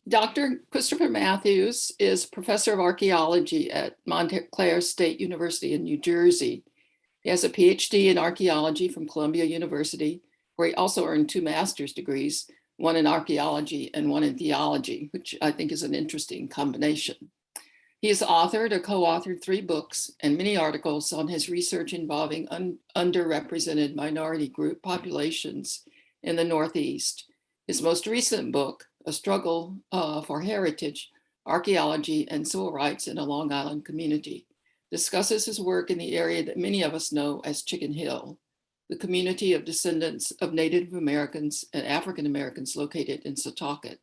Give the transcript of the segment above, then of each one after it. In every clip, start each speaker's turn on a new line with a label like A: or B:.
A: Dr. Christopher Matthews is professor of archaeology at Montclair State University in New Jersey. He has a PhD in archaeology from Columbia University, where he also earned 2 master's degrees, one in archaeology and one in theology, which I think is an interesting combination. He has authored or co-authored 3 books and many articles on his research involving underrepresented minority group populations in the Northeast. His most recent book, A Struggle for Heritage, Archaeology and Civil Rights in a Long Island Community, discusses his work in the area that many of us know as Chicken Hill, the community of descendants of Native Americans and African Americans located in Setauket.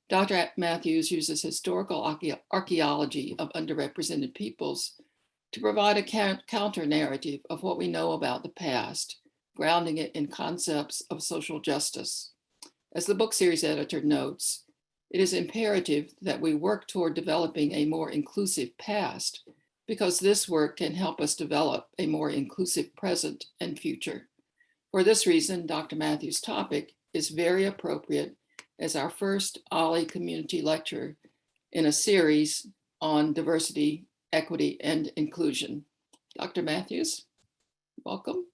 A: Dr. Matthews uses historical archaeology of underrepresented peoples to provide a counter narrative of what we know about the past, grounding it in concepts of social justice. As the book series editor notes, it is imperative that we work toward developing a more inclusive past, because this work can help us develop a more inclusive present and future. For this reason, Dr. Matthews' topic is very appropriate as our first OLLI community lecture in a series on diversity, equity, and inclusion. Dr. Matthews, welcome.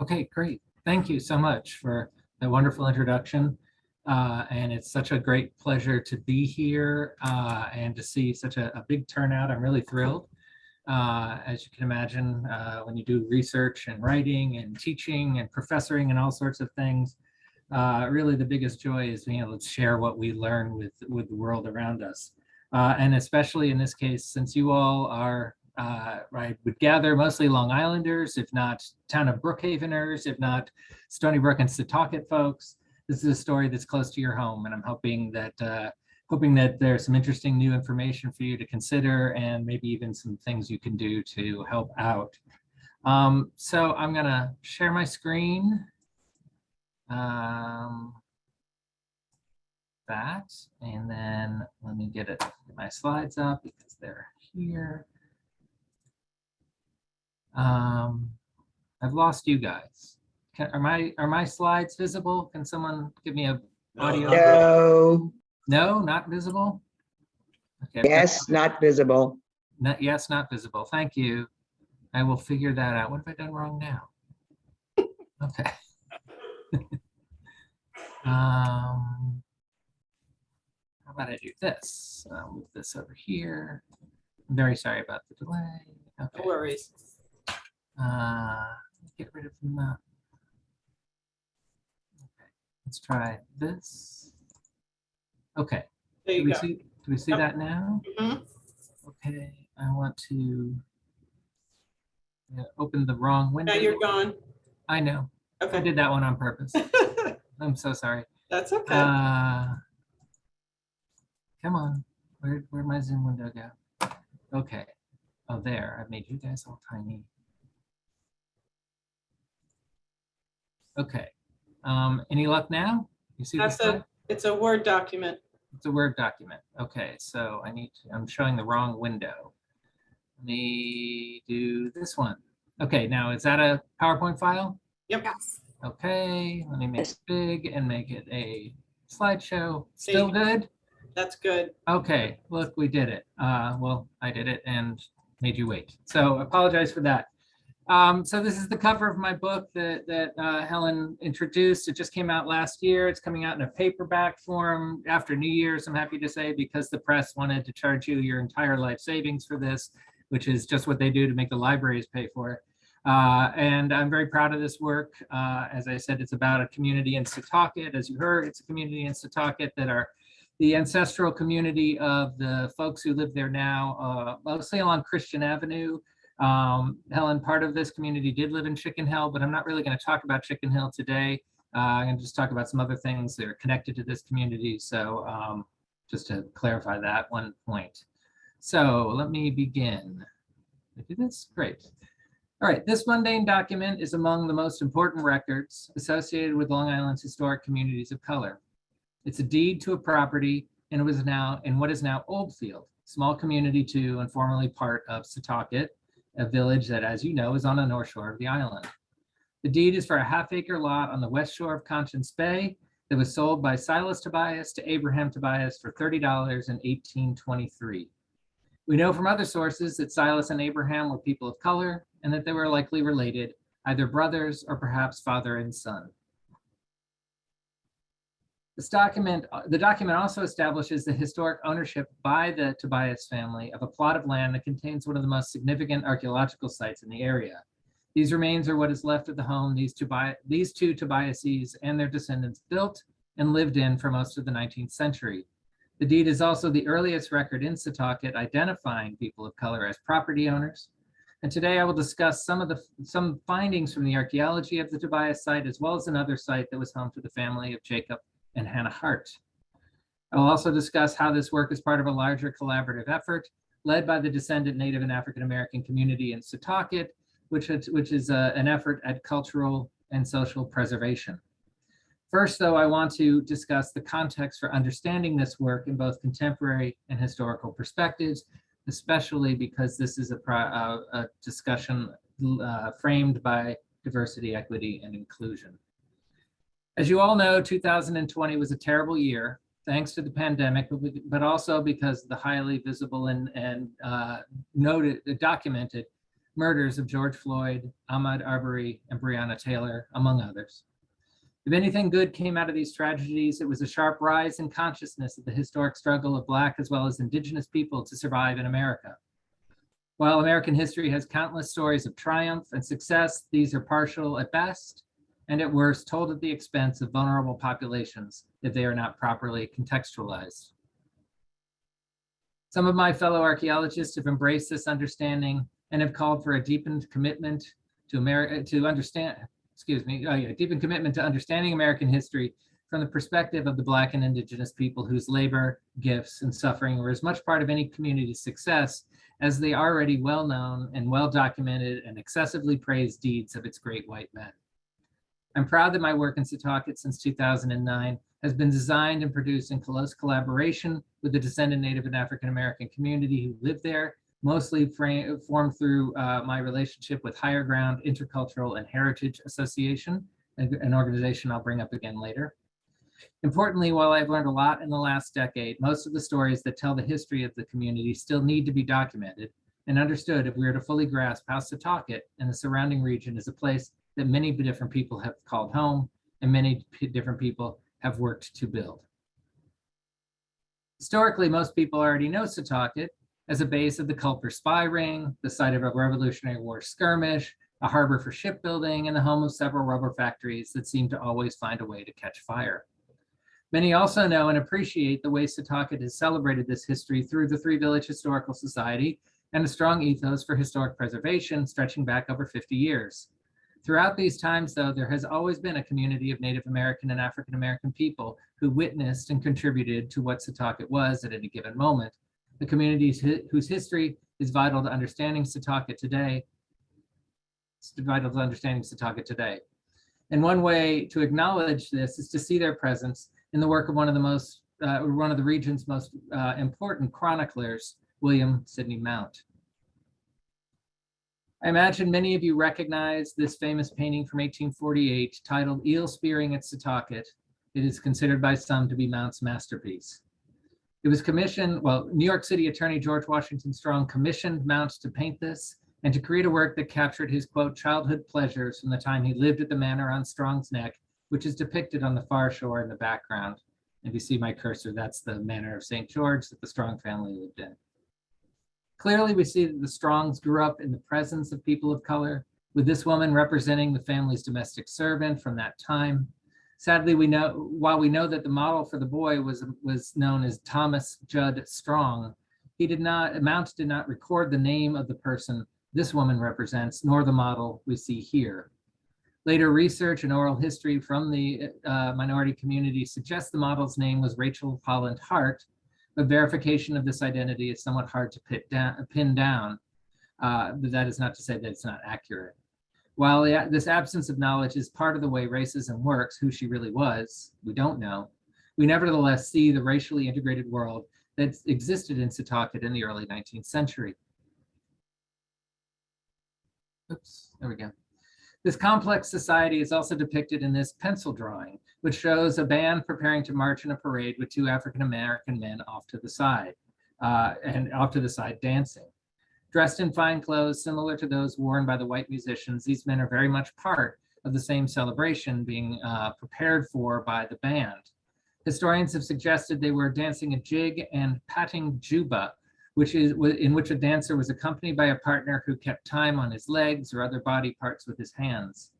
B: Okay, great. Thank you so much for the wonderful introduction. And it's such a great pleasure to be here and to see such a big turnout. I'm really thrilled. As you can imagine, when you do research and writing and teaching and professoring and all sorts of things, really the biggest joy is being able to share what we learn with the world around us. And especially in this case, since you all are, would gather mostly Long Islanders, if not town of Brookhaveners, if not Stony Brook and Setauket folks, this is a story that's close to your home, and I'm hoping that there's some interesting new information for you to consider, and maybe even some things you can do to help out. So I'm gonna share my screen. That, and then let me get my slides up because they're here. I've lost you guys. Are my slides visible? Can someone give me a audio?
C: No.
B: No, not visible. Okay.
C: Yes, not visible.
B: Yes, not visible. Thank you. I will figure that out. What have I done wrong now? Okay. How about I do this? I'll move this over here. I'm very sorry about the delay. Okay.
D: No worries.
B: Get rid of the. Okay. Let's try this. Okay.
D: There you go.
B: Do we see that now?
D: Mhm.
B: Okay. I want to open the wrong window.
D: Now you're gone.
B: I know.
D: Okay.
B: I did that one on purpose. I'm so sorry.
D: That's okay.
B: Come on. Where'd my Zoom window go? Okay. Oh, there. I've made you guys all tiny. Okay. Any luck now? You see this?
D: It's a Word document.
B: It's a Word document. Okay, so I'm showing the wrong window. Let me do this one. Okay, now is that a PowerPoint file?
D: Yep. Yes.
B: Okay, let me make it big and make it a slideshow. Still good?
D: That's good.
B: Okay, look, we did it. Well, I did it and made you wait. So I apologize for that. So this is the cover of my book that Helen introduced. It just came out last year. It's coming out in a paperback form after New Year's, I'm happy to say, because the press wanted to charge you your entire life savings for this, which is just what they do to make the libraries pay for it. And I'm very proud of this work. As I said, it's about a community in Setauket. As you heard, it's a community in Setauket that are the ancestral community of the folks who live there now, mostly along Christian Avenue. Helen, part of this community did live in Chicken Hill, but I'm not really going to talk about Chicken Hill today. I'm going to just talk about some other things that are connected to this community. So just to clarify that one point. So let me begin. Did I do this? Great. All right, this mundane document is among the most important records associated with Long Island's historic communities of color. It's a deed to a property and was now in what is now Oldfield, small community to and formerly part of Setauket, a village that, as you know, is on the north shore of the island. The deed is for a half-acre lot on the west shore of Conscience Bay that was sold by Silas Tobias to Abraham Tobias for $30 in 1823. We know from other sources that Silas and Abraham were people of color and that they were likely related, either brothers or perhaps father and son. The document also establishes the historic ownership by the Tobias family of a plot of land that contains one of the most significant archaeological sites in the area. These remains are what is left of the home these two Tobiases and their descendants built and lived in for most of the 19th century. The deed is also the earliest record in Setauket identifying people of color as property owners. And today I will discuss some findings from the archaeology of the Tobias site, as well as another site that was home to the family of Jacob and Hannah Hart. I will also discuss how this work is part of a larger collaborative effort led by the descendant Native and African American community in Setauket, which is an effort at cultural and social preservation. First, though, I want to discuss the context for understanding this work in both contemporary and historical perspectives, especially because this is a discussion framed by diversity, equity, and inclusion. As you all know, 2020 was a terrible year, thanks to the pandemic, but also because of the highly visible and documented murders of George Floyd, Ahmaud Arbery, and Breonna Taylor, among others. If anything good came out of these tragedies, it was a sharp rise in consciousness of the historic struggle of Black as well as Indigenous people to survive in America. While American history has countless stories of triumph and success, these are partial at best, and at worst told at the expense of vulnerable populations if they are not properly contextualized. Some of my fellow archaeologists have embraced this understanding and have called for a deepened commitment to understanding American history from the perspective of the Black and Indigenous people whose labor, gifts, and suffering were as much part of any community's success as the already well-known and well-documented and excessively praised deeds of its great white men. I'm proud that my work in Setauket since 2009 has been designed and produced in close collaboration with the descendant Native and African American community who live there, mostly formed through my relationship with Higher Ground Intercultural and Heritage Association, an organization I'll bring up again later. Importantly, while I've learned a lot in the last decade, most of the stories that tell the history of the community still need to be documented and understood if we are to fully grasp how Setauket and the surrounding region is a place that many different people have called home and many different people have worked to build. Historically, most people already know Setauket as a base of the Culper spy ring, the site of a Revolutionary War skirmish, a harbor for shipbuilding, and the home of several rubber factories that seem to always find a way to catch fire. Many also know and appreciate the way Setauket has celebrated this history through the Three Village Historical Society and a strong ethos for historic preservation stretching back over 50 years. Throughout these times, though, there has always been a community of Native American and African American people who witnessed and contributed to what Setauket was at any given moment. The communities whose history is vital to understanding Setauket today. And one way to acknowledge this is to see their presence in the work of one of the region's most important chroniclers, William Sidney Mount. I imagine many of you recognize this famous painting from 1848 titled Eel Spearing at Setauket. It is considered by some to be Mount's masterpiece. It was commissioned, New York City Attorney George Washington Strong commissioned Mount to paint this and to create a work that captured his, quote, childhood pleasures from the time he lived at the manor on Strong's Neck, which is depicted on the far shore in the background. If you see my cursor, that's the manor of St. George that the Strong family lived in. Clearly, we see that the Strongs grew up in the presence of people of color, with this woman representing the family's domestic servant from that time. Sadly, while we know that the model for the boy was known as Thomas Judd Strong, Mount did not record the name of the person this woman represents, nor the model we see here. Later research and oral history from the minority community suggests the model's name was Rachel Holland Hart, but verification of this identity is somewhat hard to pin down. But that is not to say that it's not accurate. While this absence of knowledge is part of the way racism works, who she really was, we don't know. We nevertheless see the racially integrated world that existed in Setauket in the early 19th century. Oops, there we go. This complex society is also depicted in this pencil drawing, which shows a band preparing to march in a parade with two African-American men off to the side, dancing. Dressed in fine clothes similar to those worn by the white musicians, these men are very much part of the same celebration being prepared for by the band. Historians have suggested they were dancing a jig and patting juba, in which a dancer was accompanied by a partner who kept time on his legs or other body parts with his hands.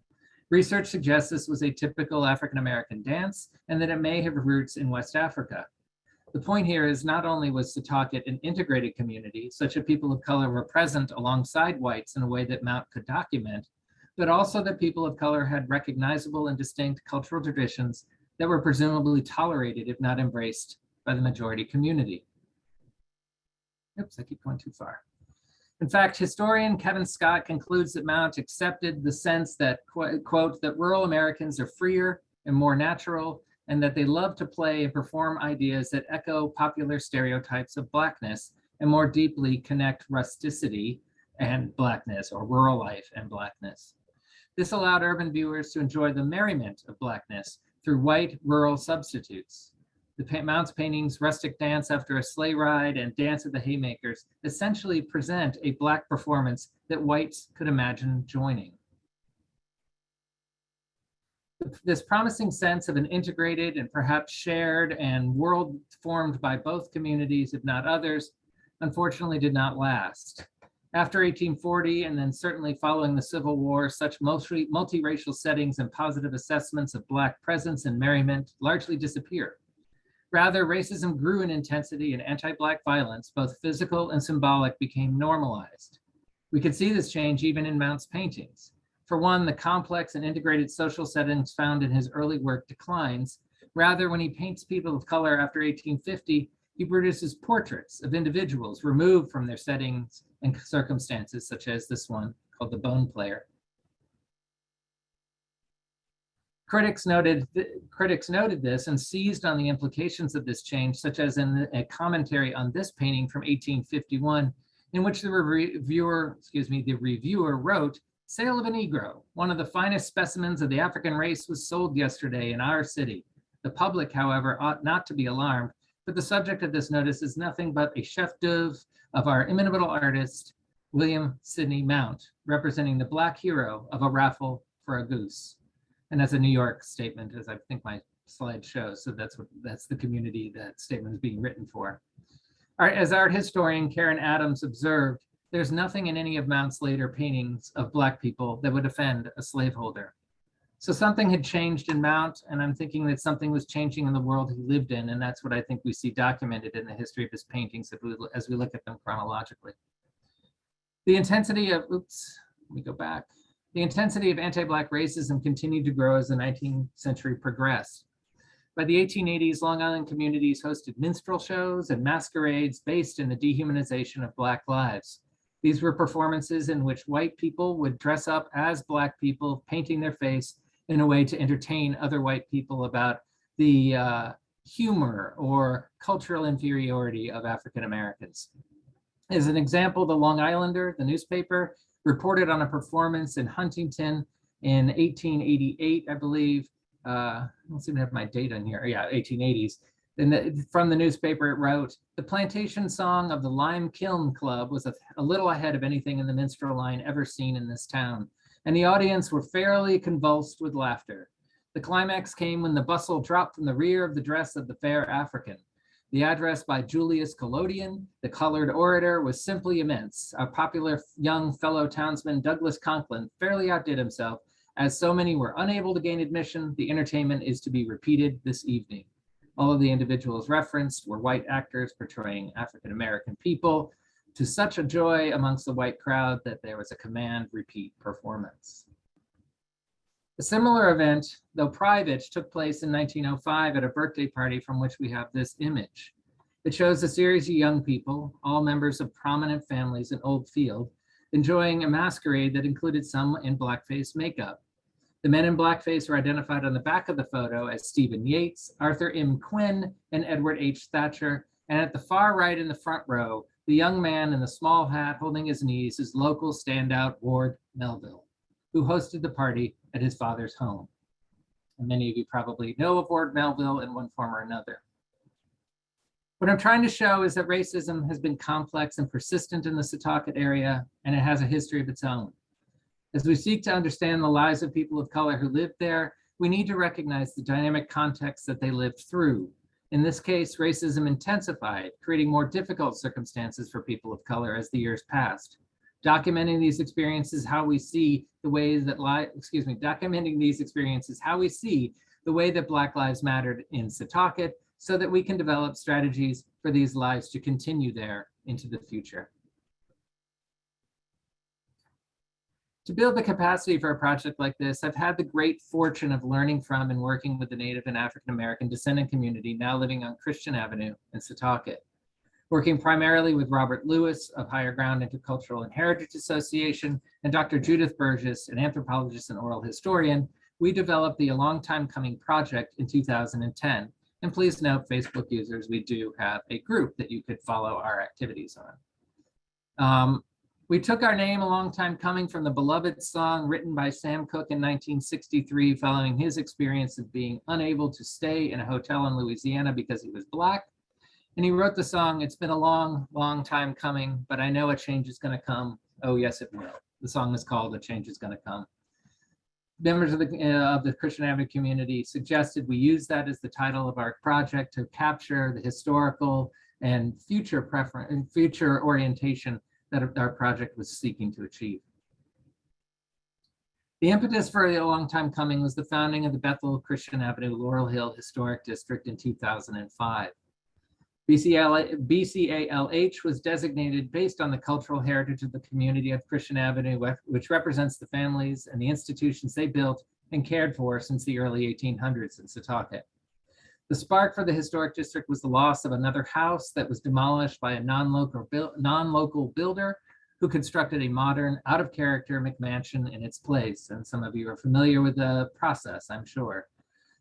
B: Research suggests this was a typical African-American dance and that it may have roots in West Africa. The point here is not only was Setauket an integrated community, such that people of color were present alongside whites in a way that Mount could document, but also that people of color had recognizable and distinct cultural traditions that were presumably tolerated, if not embraced, by the majority community. Oops, I keep going too far. In fact, historian Kevin Scott concludes that Mount accepted the sense that, quote, that rural Americans are freer and more natural, and that they love to play and perform ideas that echo popular stereotypes of Blackness and more deeply connect rusticity and Blackness, or rural life and Blackness. This allowed urban viewers to enjoy the merriment of Blackness through white rural substitutes. The Mount's paintings, Rustic Dance After a Sleigh Ride and Dance at the Haymakers, essentially present a Black performance that whites could imagine joining. This promising sense of an integrated and perhaps shared and world formed by both communities, if not others, unfortunately did not last. After 1840, and then certainly following the Civil War, such multiracial settings and positive assessments of Black presence and merriment largely disappeared. Rather, racism grew in intensity and anti-Black violence, both physical and symbolic, became normalized. We could see this change even in Mount's paintings. For one, the complex and integrated social settings found in his early work declines. Rather, when he paints people of color after 1850, he produces portraits of individuals removed from their settings and circumstances, such as this one called The Bone Player. Critics noted this and seized on the implications of this change, such as in a commentary on this painting from 1851, in which the reviewer wrote, "Sale of a Negro, one of the finest specimens of the African race was sold yesterday in our city. The public, however, ought not to be alarmed, but the subject of this notice is nothing but a chef d'oeuvre of our inimitable artist, William Sidney Mount, representing the Black hero of a raffle for a goose." And that's a New York statement, as I think my slide shows. So that's the community that statement is being written for. As art historian Karen Adams observed, there's nothing in any of Mount's later paintings of Black people that would offend a slaveholder. So something had changed in Mount, and I'm thinking that something was changing in the world he lived in, and that's what I think we see documented in the history of his paintings as we look at them chronologically. The intensity of, let me go back. The intensity of anti-Black racism continued to grow as the 19th century progressed. By the 1880s, Long Island communities hosted minstrel shows and masquerades based in the dehumanization of Black lives. These were performances in which white people would dress up as Black people, painting their face in a way to entertain other white people about the humor or cultural inferiority of African Americans. As an example, the Long Islander, the newspaper, reported on a performance in Huntington in 1888, I believe. I don't seem to have my date in here. Yeah, 1880s. And from the newspaper, it wrote, "The plantation song of the Lime Kiln Club was a little ahead of anything in the minstrel line ever seen in this town, and the audience were fairly convulsed with laughter. The climax came when the bustle dropped from the rear of the dress of the fair African. The address by Julius Collodion, the colored orator, was simply immense. Our popular young fellow townsman, Douglas Conklin, fairly outdid himself. As so many were unable to gain admission, the entertainment is to be repeated this evening." All of the individuals referenced were white actors portraying African-American people, to such a joy amongst the white crowd that there was a command repeat performance. A similar event, though private, took place in 1905 at a birthday party from which we have this image. It shows a series of young people, all members of prominent families in Old Field, enjoying a masquerade that included some in blackface makeup. The men in blackface were identified on the back of the photo as Stephen Yates, Arthur M. Quinn, and Edward H. Thatcher. And at the far right in the front row, the young man in the small hat holding his knees is local standout Ward Melville. who hosted the party at his father's home. And many of you probably know of Ward Melville in one form or another. What I'm trying to show is that racism has been complex and persistent in the Setauket area, and it has a history of its own. As we seek to understand the lives of people of color who lived there, we need to recognize the dynamic context that they lived through. In this case, racism intensified, creating more difficult circumstances for people of color as the years passed. Documenting these experiences, how we see the ways that documenting these experiences, how we see the way that Black lives mattered in Setauket, so that we can develop strategies for these lives to continue there into the future. To build the capacity for a project like this, I've had the great fortune of learning from and working with the Native and African-American descendant community now living on Christian Avenue in Setauket. Working primarily with Robert Lewis of Higher Ground Intercultural and Heritage Association and Dr. Judith Burgess, an anthropologist and oral historian, we developed the A Long Time Coming project in 2010. And please note, Facebook users, we do have a group that you could follow our activities on. We took our name A Long Time Coming from the beloved song written by Sam Cooke in 1963 following his experience of being unable to stay in a hotel in Louisiana because he was Black. And he wrote the song, "It's been a long, long time coming, but I know a change is gonna come. Oh yes, it will." The song is called "A Change is Gonna Come." Members of the Christian Avenue community suggested we use that as the title of our project to capture the historical and future orientation that our project was seeking to achieve. The impetus for A Long Time Coming was the founding of the Bethel-Christian Avenue-Laurel Hill Historic District in 2005. BCALH was designated based on the cultural heritage of the community of Christian Avenue, which represents the families and the institutions they built and cared for since the early 1800s in Setauket. The spark for the historic district was the loss of another house that was demolished by a non-local builder who constructed a modern, out-of-character McMansion in its place. And some of you are familiar with the process, I'm sure.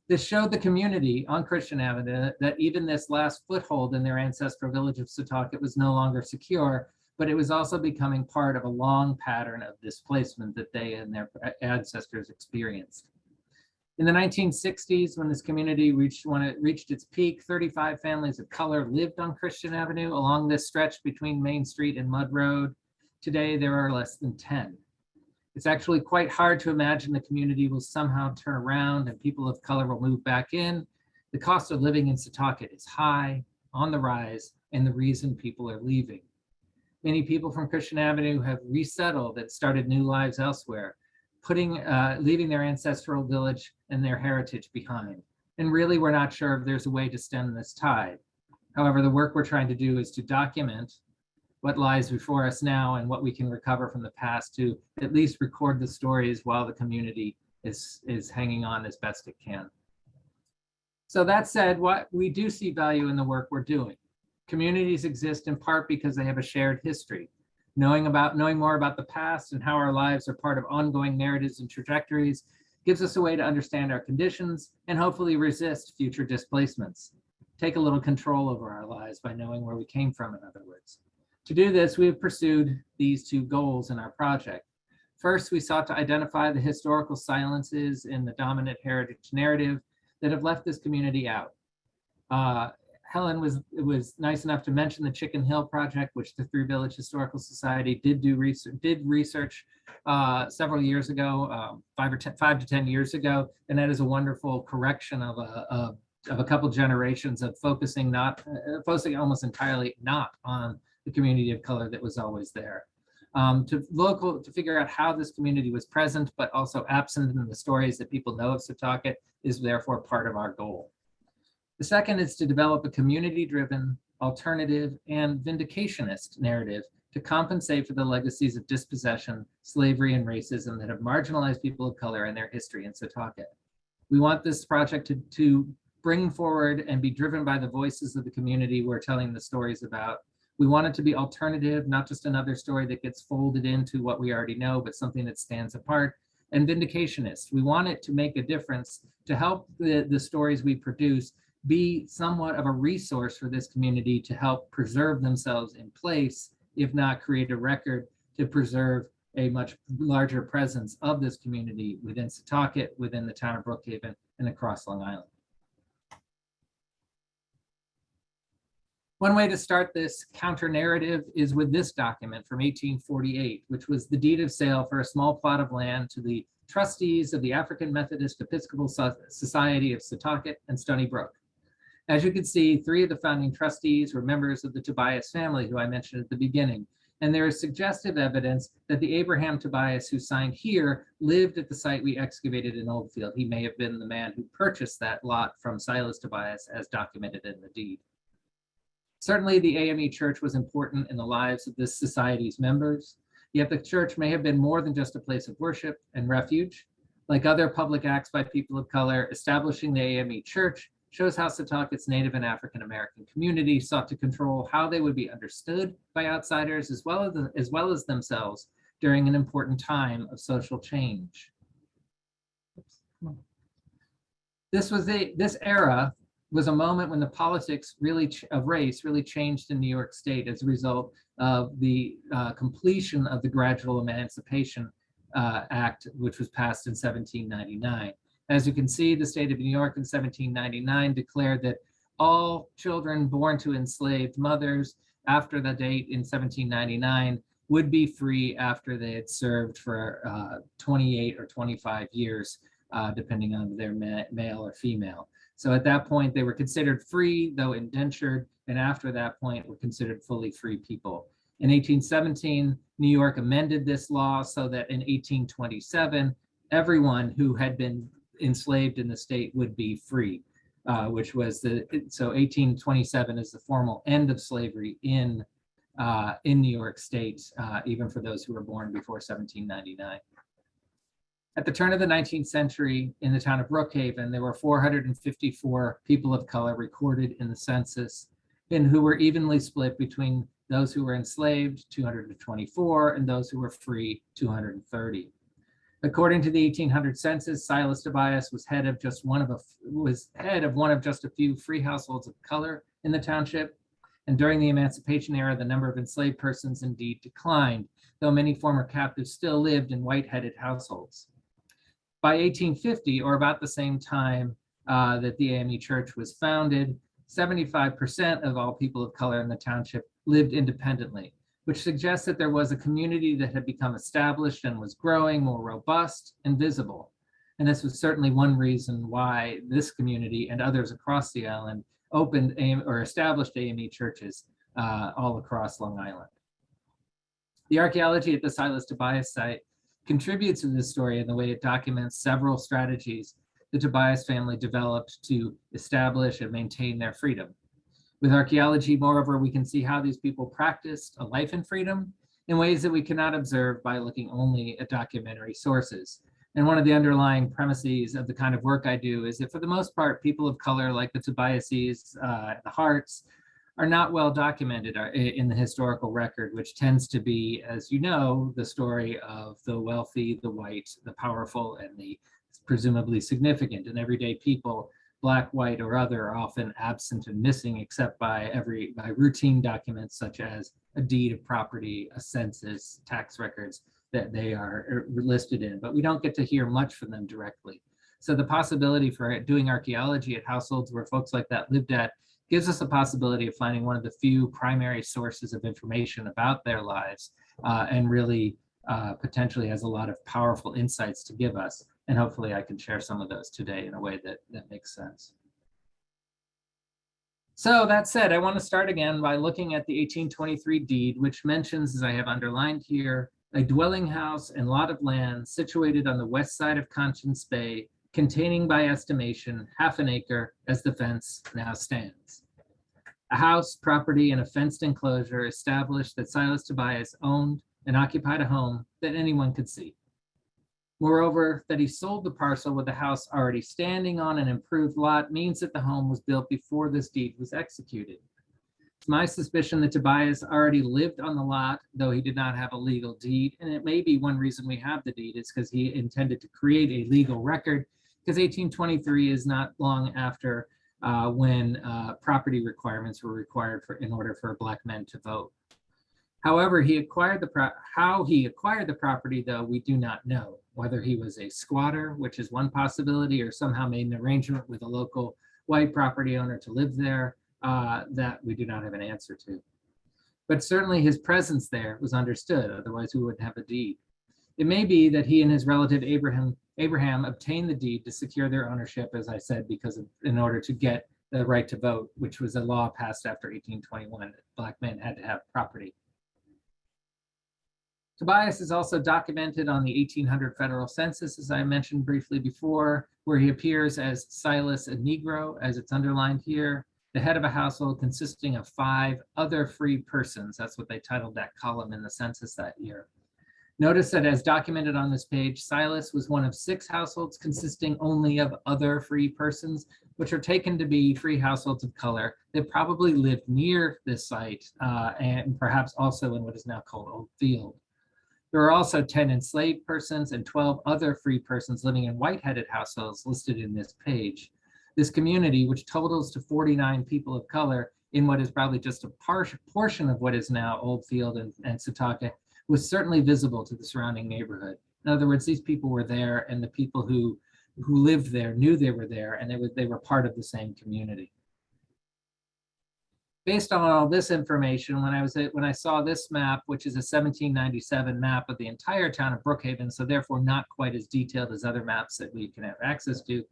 B: This showed the community on Christian Avenue that even this last foothold in their ancestral village of Setauket was no longer secure, but it was also becoming part of a long pattern of displacement that they and their ancestors experienced. In the 1960s, when this community reached its peak, 35 families of color lived on Christian Avenue along this stretch between Main Street and Mud Road. Today, there are less than 10. It's actually quite hard to imagine the community will somehow turn around and people of color will move back in. The cost of living in Setauket is high, on the rise, and the reason people are leaving. Many people from Christian Avenue have resettled and started new lives elsewhere, leaving their ancestral village and their heritage behind. And really, we're not sure if there's a way to stem this tide. However, the work we're trying to do is to document what lies before us now and what we can recover from the past to at least record the stories while the community is hanging on as best it can. So that said, what we do see value in the work we're doing. Communities exist in part because they have a shared history. Knowing more about the past and how our lives are part of ongoing narratives and trajectories gives us a way to understand our conditions and hopefully resist future displacements. Take a little control over our lives by knowing where we came from, in other words. To do this, we have pursued these two goals in our project. First, we sought to identify the historical silences in the dominant heritage narrative that have left this community out. Helen was nice enough to mention the Chicken Hill Project, which the Three Village Historical Society did research several years ago, 5 to 10 years ago, and that is a wonderful correction of a couple generations of focusing almost entirely not on the community of color that was always there. To figure out how this community was present, but also absent in the stories that people know of Setauket is therefore part of our goal. The second is to develop a community-driven, alternative, and vindicationist narrative to compensate for the legacies of dispossession, slavery, and racism that have marginalized people of color and their history in Setauket. We want this project to bring forward and be driven by the voices of the community we're telling the stories about. We want it to be alternative, not just another story that gets folded into what we already know, but something that stands apart. And vindicationist, we want it to make a difference, to help the stories we produce be somewhat of a resource for this community to help preserve themselves in place, if not create a record to preserve a much larger presence of this community within Setauket, within the town of Brookhaven, and across Long Island. One way to start this counter narrative is with this document from 1848, which was the deed of sale for a small plot of land to the trustees of the African Methodist Episcopal Society of Setauket and Stony Brook. As you can see, 3 of the founding trustees were members of the Tobias family, who I mentioned at the beginning. And there is suggestive evidence that the Abraham Tobias who signed here lived at the site we excavated in Oldfield. He may have been the man who purchased that lot from Silas Tobias, as documented in the deed. Certainly, the AME Church was important in the lives of this society's members, yet the church may have been more than just a place of worship and refuge. Like other public acts by people of color, establishing the AME Church shows how Setauket's Native and African American community sought to control how they would be understood by outsiders as well as themselves during an important time of social change. This era was a moment when the politics of race really changed in New York State as a result of the completion of the Gradual Emancipation Act, which was passed in 1799. As you can see, the state of New York in 1799 declared that all children born to enslaved mothers after the date in 1799 would be free after they had served for 28 or 25 years, depending on their male or female. So at that point, they were considered free, though indentured, and after that point were considered fully free people. In 1817, New York amended this law so that in 1827, everyone who had been enslaved in the state would be free, which was so 1827 is the formal end of slavery in New York State, even for those who were born before 1799. At the turn of the 19th century, in the town of Brookhaven, there were 454 people of color recorded in the census, and who were evenly split between those who were enslaved, 224, and those who were free, 230. According to the 1800 census, Silas Tobias was head of one of just a few free households of color in the township. And during the Emancipation era, the number of enslaved persons indeed declined, though many former captives still lived in white-headed households. By 1850, or about the same time that the AME Church was founded, 75% of all people of color in the township lived independently, which suggests that there was a community that had become established and was growing, more robust and visible. And this was certainly one reason why this community and others across the island opened or established AME churches all across Long Island. The archaeology at the Silas Tobias site contributes to this story in the way it documents several strategies the Tobias family developed to establish and maintain their freedom. With archaeology, moreover, we can see how these people practiced a life in freedom in ways that we cannot observe by looking only at documentary sources. And one of the underlying premises of the kind of work I do is that for the most part, people of color like the Tobiases, the Harts, are not well documented in the historical record, which tends to be, as you know, the story of the wealthy, the white, the powerful, and the presumably significant. And everyday people, Black, white, or other, are often absent and missing, except by routine documents such as a deed of property, a census, tax records that they are listed in. But we don't get to hear much from them directly. So the possibility for doing archaeology at households where folks like that lived at gives us a possibility of finding one of the few primary sources of information about their lives, and really potentially has a lot of powerful insights to give us. And hopefully I can share some of those today in a way that makes sense. So that said, I want to start again by looking at the 1823 deed, which mentions, as I have underlined here, a dwelling house and lot of land situated on the west side of Conscience Bay, containing by estimation half an acre as the fence now stands. A house, property, and a fenced enclosure established that Silas Tobias owned and occupied a home that anyone could see. Moreover, that he sold the parcel with the house already standing on an improved lot means that the home was built before this deed was executed. It's my suspicion that Tobias already lived on the lot, though he did not have a legal deed, and it may be one reason we have the deed is because he intended to create a legal record, because 1823 is not long after when property requirements were required in order for Black men to vote. However, how he acquired the property, though, we do not know. Whether he was a squatter, which is one possibility, or somehow made an arrangement with a local white property owner to live there, that we do not have an answer to. But certainly his presence there was understood, otherwise we wouldn't have a deed. It may be that he and his relative Abraham obtained the deed to secure their ownership, as I said, in order to get the right to vote, which was a law passed after 1821 that Black men had to have property. Tobias is also documented on the 1800 federal census, as I mentioned briefly before, where he appears as Silas, a Negro, as it's underlined here, the head of a household consisting of 5 other free persons. That's what they titled that column in the census that year. Notice that as documented on this page, Silas was one of 6 households consisting only of other free persons, which are taken to be free households of color that probably lived near this site and perhaps also in what is now called Old Field. There are also 10 enslaved persons and 12 other free persons living in white-headed households listed in this page. This community, which totals to 49 people of color in what is probably just a portion of what is now Old Field and Setauket, was certainly visible to the surrounding neighborhood. In other words, these people were there, and the people who lived there knew they were there, and they were part of the same community. Based on all this information, when I saw this map, which is a 1797 map of the entire town of Brookhaven, so therefore not quite as detailed as other maps that we can have access to,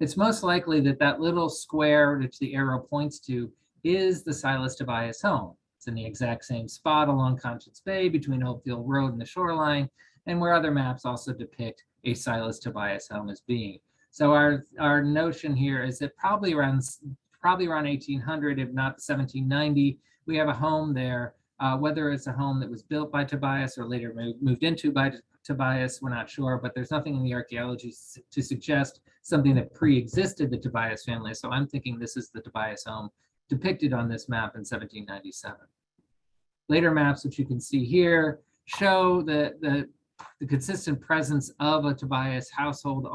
B: it's most likely that that little square which the arrow points to is the Silas Tobias home. It's in the exact same spot along Conscience Bay between Oakfield Road and the shoreline, and where other maps also depict a Silas Tobias home as being. So our notion here is that probably around 1800, if not 1790, we have a home there. Whether it's a home that was built by Tobias or later moved into by Tobias, we're not sure, but there's nothing in the archaeology to suggest something that pre-existed the Tobias family. So I'm thinking this is the Tobias home depicted on this map in 1797. Later maps, which you can see here, show the consistent presence of a Tobias household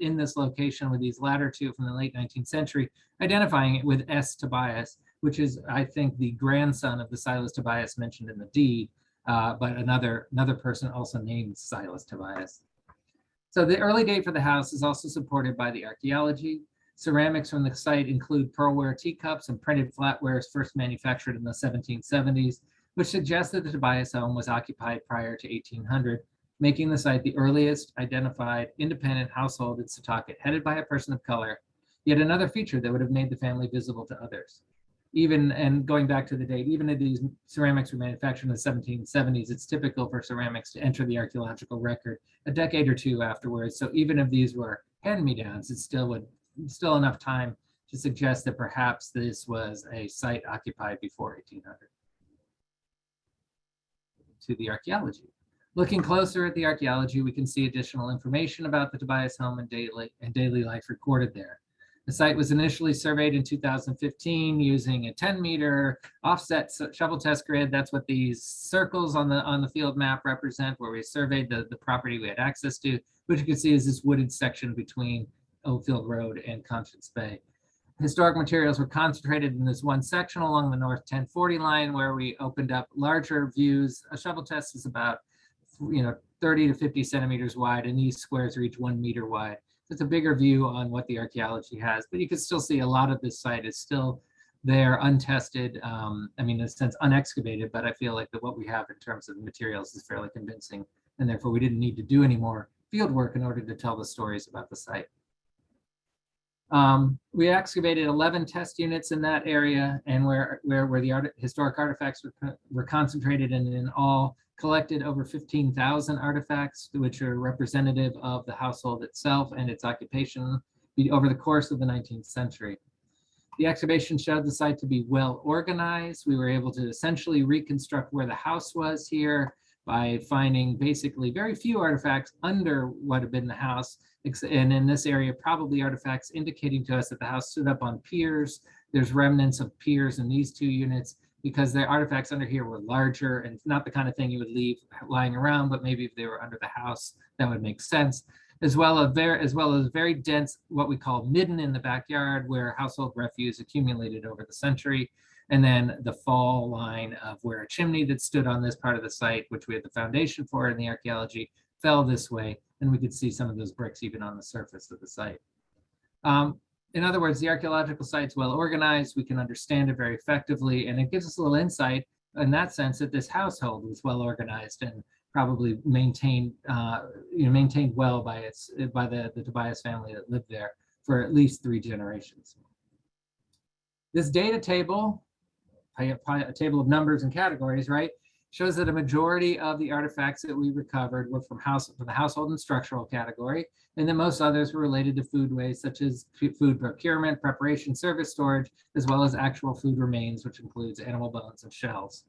B: in this location with these latter two from the late 19th century, identifying it with S. Tobias, which is, I think, the grandson of the Silas Tobias mentioned in the deed, but another person also named Silas Tobias. So the early date for the house is also supported by the archaeology. Ceramics from the site include pearlware teacups and printed flatwares first manufactured in the 1770s, which suggests that the Tobias home was occupied prior to 1800, making the site the earliest identified independent household in Setauket headed by a person of color, yet another feature that would have made the family visible to others. And going back to the date, even if these ceramics were manufactured in the 1770s, it's typical for ceramics to enter the archaeological record a decade or two afterwards. So even if these were hand-me-downs, it's still enough time to suggest that perhaps this was a site occupied before 1800. To the archaeology. Looking closer at the archaeology, we can see additional information about the Tobias home and daily life recorded there. The site was initially surveyed in 2015 using a 10-meter offset shovel test grid. That's what these circles on the field map represent, where we surveyed the property we had access to, which you can see is this wooded section between Oakfield Road and Conscience Bay. Historic materials were concentrated in this one section along the North 1040 line, where we opened up larger views. A shovel test is about 30 to 50 centimeters wide, and these squares are each 1 meter wide. So it's a bigger view on what the archaeology has, but you can still see a lot of this site is still there, untested. In a sense, unexcavated, but I feel like that what we have in terms of the materials is fairly convincing, and therefore we didn't need to do any more field work in order to tell the stories about the site. We excavated 11 test units in that area, and where the historic artifacts were concentrated, and in all collected over 15,000 artifacts, which are representative of the household itself and its occupation over the course of the 19th century. The excavation showed the site to be well organized. We were able to essentially reconstruct where the house was here by finding basically very few artifacts under what had been the house. And in this area, probably artifacts indicating to us that the house stood up on piers. There's remnants of piers in these 2 units because the artifacts under here were larger and not the kind of thing you would leave lying around, but maybe if they were under the house, that would make sense. as well as very dense, what we call midden in the backyard, where household refuse accumulated over the century. And then the fall line of where a chimney that stood on this part of the site, which we had the foundation for in the archaeology, fell this way. And we could see some of those bricks even on the surface of the site. In other words, the archaeological site's well organized. We can understand it very effectively. And it gives us a little insight in that sense that this household was well organized and probably maintained well by the Tobias family that lived there for at least 3 generations. This data table, a table of numbers and categories, right, shows that a majority of the artifacts that we recovered were from the household and structural category, and that most others were related to food waste, such as food procurement, preparation, service, storage, as well as actual food remains, which includes animal bones and shells.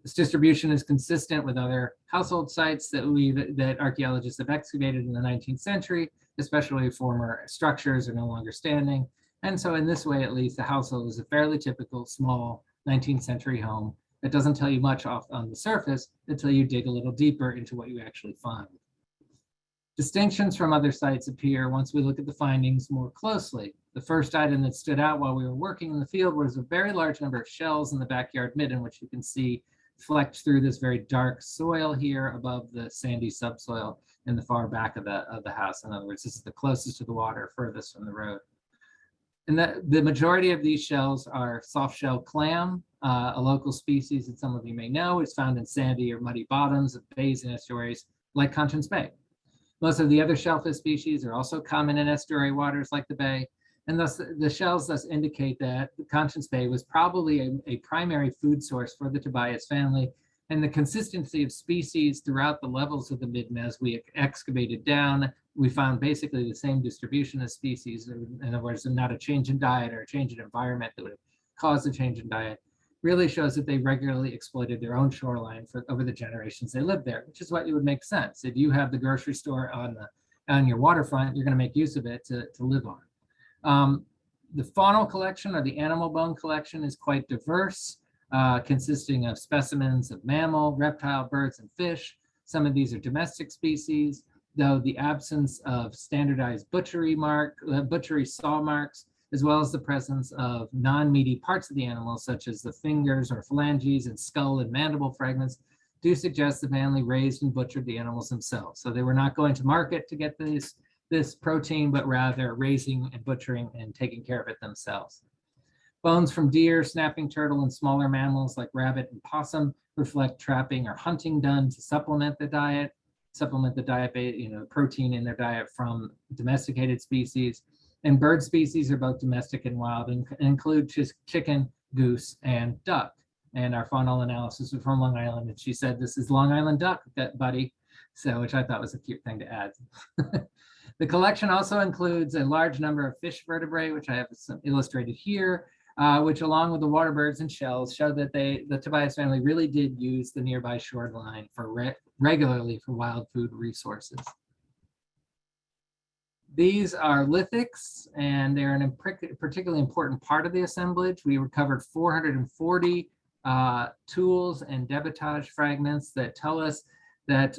B: This distribution is consistent with other household sites that archaeologists have excavated in the 19th century, especially former structures are no longer standing. And so in this way, at least, the household is a fairly typical small 19th century home that doesn't tell you much off on the surface until you dig a little deeper into what you actually find. Distinctions from other sites appear once we look at the findings more closely. The first item that stood out while we were working in the field was a very large number of shells in the backyard midden, which you can see flecked through this very dark soil here above the sandy subsoil in the far back of the house. In other words, this is the closest to the water, furthest from the road. And the majority of these shells are soft shell clam, a local species that some of you may know is found in sandy or muddy bottoms of bays and estuaries like Conscience Bay. Most of the other shellfish species are also common in estuary waters like the bay, and thus the shells thus indicate that the Conscience Bay was probably a primary food source for the Tobias family, and the consistency of species throughout the levels of the midden as we excavated down, we found basically the same distribution of species. In other words, not a change in diet or a change in environment that would have caused a change in diet. Really shows that they regularly exploited their own shoreline over the generations they lived there, which is what would make sense. If you have the grocery store on your waterfront, you're going to make use of it to live on. The faunal collection, or the animal bone collection, is quite diverse, consisting of specimens of mammal, reptile, birds, and fish. Some of these are domestic species, though the absence of standardized butchery saw marks, as well as the presence of non-meaty parts of the animal, such as the fingers or phalanges and skull and mandible fragments, do suggest the family raised and butchered the animals themselves. So they were not going to market to get this protein, but rather raising and butchering and taking care of it themselves. Bones from deer, snapping turtle, and smaller mammals like rabbit and possum reflect trapping or hunting done to supplement the diet, protein in their diet from domesticated species. And bird species are both domestic and wild and include chicken, goose, and duck. And our faunal analysis was from Long Island, and she said, "This is Long Island duck, buddy." So, which I thought was a cute thing to add. The collection also includes a large number of fish vertebrae, which I have illustrated here, which along with the water birds and shells show that the Tobias family really did use the nearby shoreline regularly for wild food resources. These are lithics, and they're a particularly important part of the assemblage. We recovered 440 tools and debitage fragments that tell us that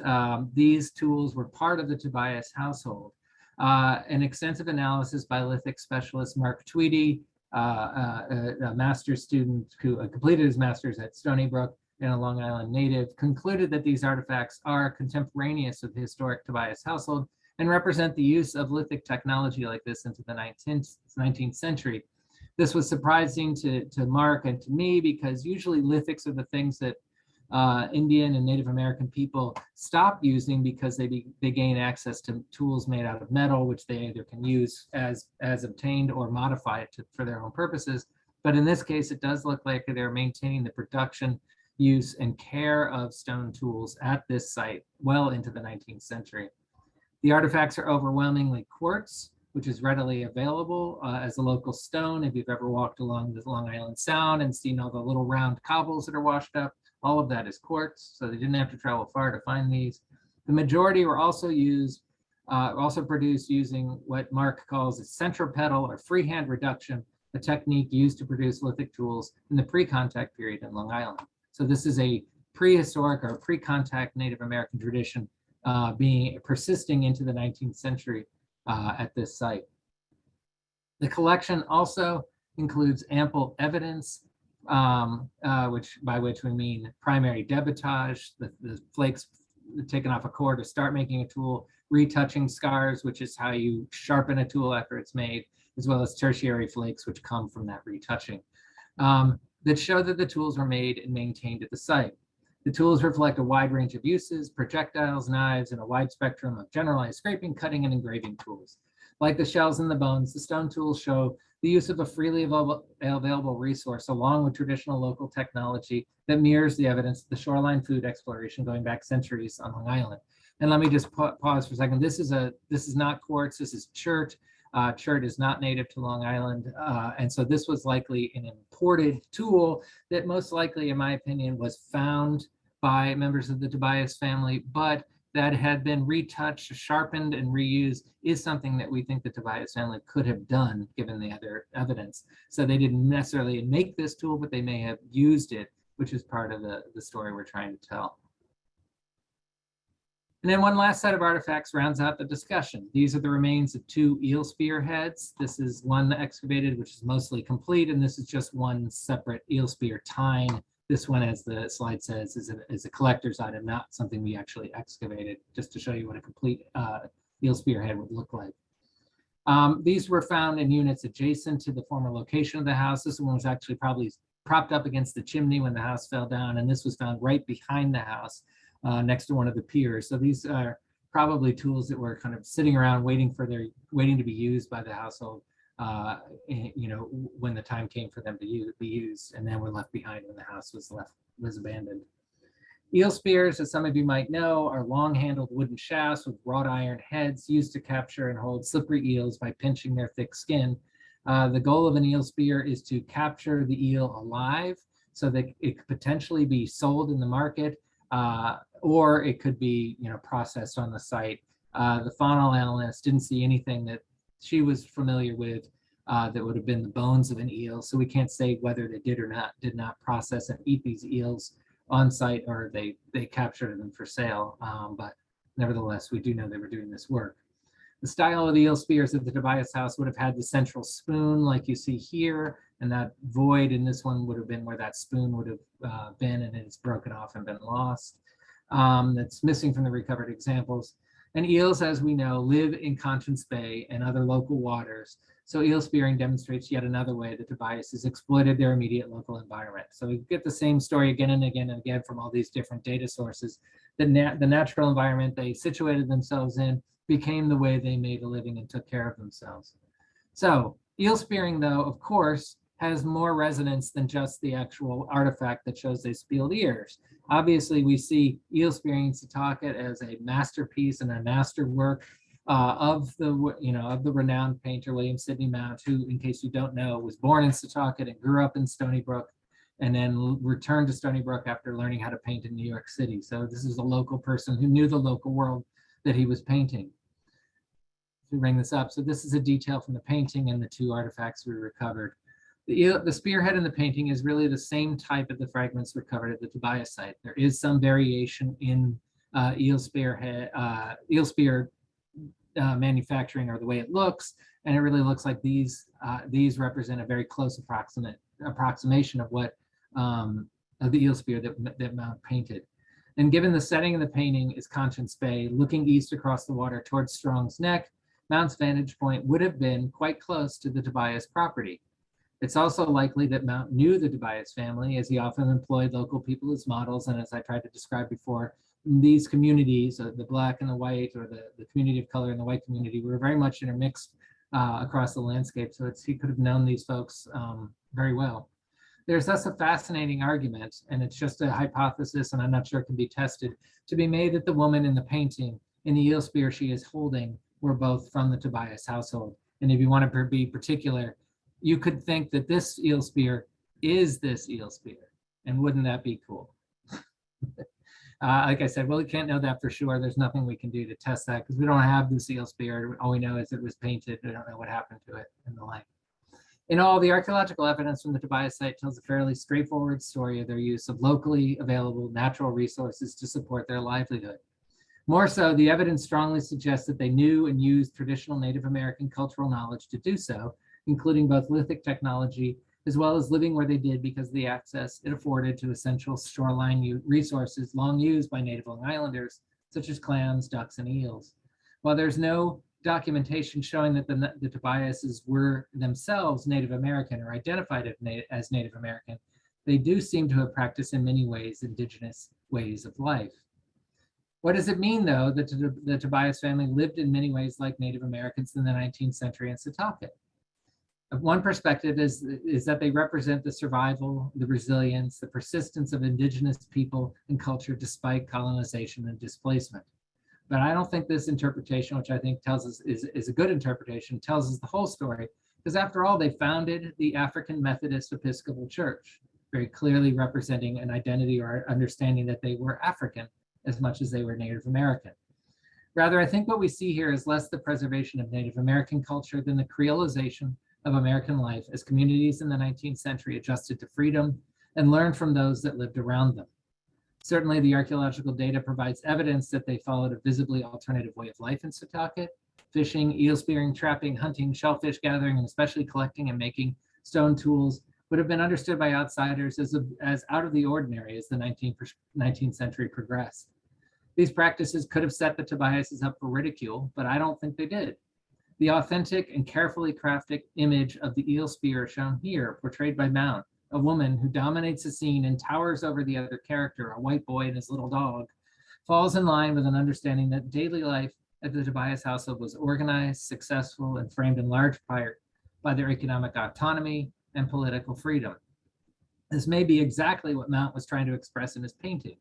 B: these tools were part of the Tobias household. An extensive analysis by lithic specialist Mark Tweedy, a master's student who completed his master's at Stony Brook and a Long Island native, concluded that these artifacts are contemporaneous with the historic Tobias household and represent the use of lithic technology like this into the 19th century. This was surprising to Mark and to me, because usually lithics are the things that Indian and Native American people stop using because they gain access to tools made out of metal, which they either can use as obtained or modify it for their own purposes. But in this case, it does look like they're maintaining the production, use, and care of stone tools at this site well into the 19th century. The artifacts are overwhelmingly quartz, which is readily available as a local stone. If you've ever walked along the Long Island Sound and seen all the little round cobbles that are washed up, all of that is quartz, so they didn't have to travel far to find these. The majority were also produced using what Mark calls a centripetal or freehand reduction, a technique used to produce lithic tools in the pre-contact period in Long Island. So this is a prehistoric or pre-contact Native American tradition persisting into the 19th century at this site. The collection also includes ample evidence, by which we mean primary debitage, the flakes taken off a core to start making a tool, retouching scars, which is how you sharpen a tool after it's made, as well as tertiary flakes, which come from that retouching, that show that the tools were made and maintained at the site. The tools reflect a wide range of uses: projectiles, knives, and a wide spectrum of generalized scraping, cutting, and engraving tools. Like the shells and the bones, the stone tools show the use of a freely available resource along with traditional local technology that mirrors the evidence of the shoreline food exploration going back centuries on Long Island. And let me just pause for a second. This is not quartz, this is chert. Chert is not native to Long Island. And so this was likely an imported tool that most likely, in my opinion, was found by members of the Tobias family, but that had been retouched, sharpened, and reused is something that we think the Tobias family could have done given the other evidence. So they didn't necessarily make this tool, but they may have used it, which is part of the story we're trying to tell. And then one last set of artifacts rounds out the discussion. These are the remains of 2 eel spear heads. This is one excavated, which is mostly complete, and this is just one separate eel spear tine. This one, as the slide says, is a collector's item, not something we actually excavated, just to show you what a complete eel spear head would look like. These were found in units adjacent to the former location of the house. This one was actually probably propped up against the chimney when the house fell down, and this was found right behind the house next to one of the piers. So these are probably tools that were kind of sitting around waiting to be used by the household, when the time came for them to be used, and then were left behind when the house was abandoned. Eel spears, as some of you might know, are long-handled wooden shafts with wrought iron heads used to capture and hold slippery eels by pinching their thick skin. The goal of an eel spear is to capture the eel alive so that it could potentially be sold in the market, or it could be processed on the site. The faunal analyst didn't see anything that she was familiar with that would have been the bones of an eel. So we can't say whether they did not process and eat these eels on site, or they captured them for sale. But nevertheless, we do know they were doing this work. The style of the eel spears at the Tobias house would have had the central spoon like you see here, and that void in this one would have been where that spoon would have been, and it's broken off and been lost. That's missing from the recovered examples. And eels, as we know, live in Conscience Bay and other local waters. So eel spearing demonstrates yet another way that Tobias has exploited their immediate local environment. So we get the same story again and again and again from all these different data sources. The natural environment they situated themselves in became the way they made a living and took care of themselves. So eel spearing, though, of course, has more resonance than just the actual artifact that shows they speared ears. Obviously, we see eel spearing in Setauket as a masterpiece and a masterwork of the renowned painter William Sidney Mount, who, in case you don't know, was born in Setauket and grew up in Stony Brook, and then returned to Stony Brook after learning how to paint in New York City. So this is a local person who knew the local world that he was painting. To bring this up, so this is a detail from the painting and the 2 artifacts we recovered. The spearhead in the painting is really the same type of the fragments recovered at the Tobias site. There is some variation in eel spear manufacturing, or the way it looks, and it really looks like these represent a very close approximation of what of the eel spear that Mount painted. And given the setting of the painting is Conscience Bay, looking east across the water towards Strong's Neck, Mount's vantage point would have been quite close to the Tobias property. It's also likely that Mount knew the Tobias family, as he often employed local people as models. And as I tried to describe before, these communities, the Black and the white, or the community of color and the white community, were very much intermixed across the landscape. So he could have known these folks very well. There's thus a fascinating argument, and it's just a hypothesis, and I'm not sure it can be tested, to be made that the woman in the painting and the eel spear she is holding were both from the Tobias household. And if you want to be particular, you could think that this eel spear is this eel spear. And wouldn't that be cool? Like I said, well, we can't know that for sure. There's nothing we can do to test that because we don't have this eel spear. All we know is it was painted. We don't know what happened to it and the like. In all, the archaeological evidence from the Tobias site tells a fairly straightforward story of their use of locally available natural resources to support their livelihood. More so, the evidence strongly suggests that they knew and used traditional Native American cultural knowledge to do so, including both lithic technology, as well as living where they did because of the access it afforded to essential shoreline resources long used by Native Long Islanders, such as clams, ducks, and eels. While there's no documentation showing that the Tobiases were themselves Native American or identified as Native American, they do seem to have practiced in many ways indigenous ways of life. What does it mean, though, that the Tobias family lived in many ways like Native Americans in the 19th century in Setauket? One perspective is that they represent the survival, the resilience, the persistence of indigenous people and culture despite colonization and displacement. But I don't think this interpretation, which I think tells us is a good interpretation, tells us the whole story, because after all, they founded the African Methodist Episcopal Church, very clearly representing an identity or understanding that they were African as much as they were Native American. Rather, I think what we see here is less the preservation of Native American culture than the creolization of American life as communities in the 19th century adjusted to freedom and learned from those that lived around them. Certainly, the archaeological data provides evidence that they followed a visibly alternative way of life in Setauket. Fishing, eel spearing, trapping, hunting, shellfish gathering, and especially collecting and making stone tools would have been understood by outsiders as out of the ordinary as the 19th century progressed. These practices could have set the Tobiases up for ridicule, but I don't think they did. The authentic and carefully crafted image of the eel spear shown here, portrayed by Mount, a woman who dominates the scene and towers over the other character, a white boy and his little dog, falls in line with an understanding that daily life at the Tobias household was organized, successful, and framed in large part by their economic autonomy and political freedom. This may be exactly what Mount was trying to express in his painting.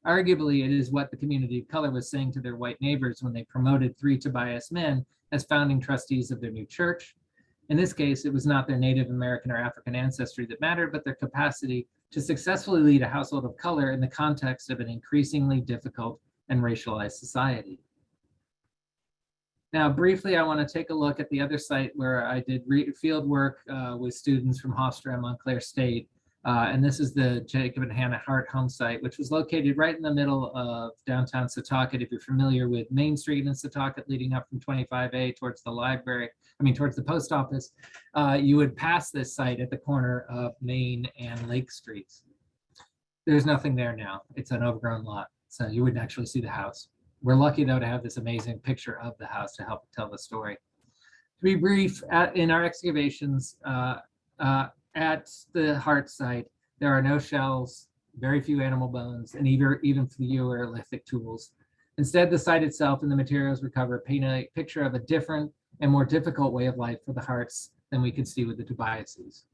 B: Arguably, it is what the community of color was saying to their white neighbors when they promoted 3 Tobias men as founding trustees of their new church. In this case, it was not their Native American or African ancestry that mattered, but their capacity to successfully lead a household of color in the context of an increasingly difficult and racialized society. Now, briefly, I want to take a look at the other site where I did field work with students from Hofstra and Montclair State. And this is the Jacob and Hannah Hart home site, which was located right in the middle of downtown Setauket. If you're familiar with Main Street in Setauket leading up from 25A towards the library, towards the post office, you would pass this site at the corner of Main and Lake Streets. There's nothing there now. It's an overgrown lot, so you wouldn't actually see the house. We're lucky, though, to have this amazing picture of the house to help tell the story. To be brief, in our excavations, at the Hart site, there are no shells, very few animal bones, and even fewer lithic tools. Instead, the site itself and the materials recovered paint a picture of a different and more difficult way of life for the Harts than we could see with the Tobiases.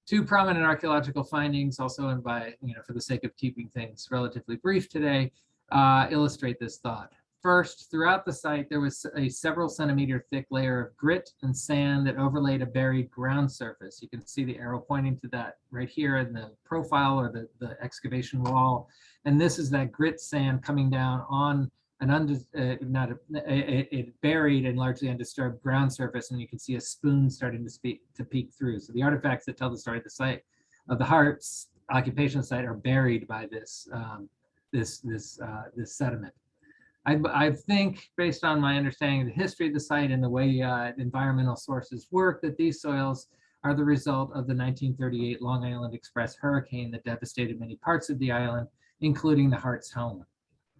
B: 2 prominent archaeological findings, also and by, for the sake of keeping things relatively brief today, illustrate this thought. First, throughout the site, there was a several centimeter thick layer of grit and sand that overlaid a buried ground surface. You can see the arrow pointing to that right here in the profile or the excavation wall. And this is that grit sand coming down on a buried and largely undisturbed ground surface. And you can see a spoon starting to peek through. So the artifacts that tell the story of the site, of the Hart's occupation site, are buried by this sediment. I think, based on my understanding of the history of the site and the way environmental sources work, that these soils are the result of the 1938 Long Island Express hurricane that devastated many parts of the island, including the Hart's home.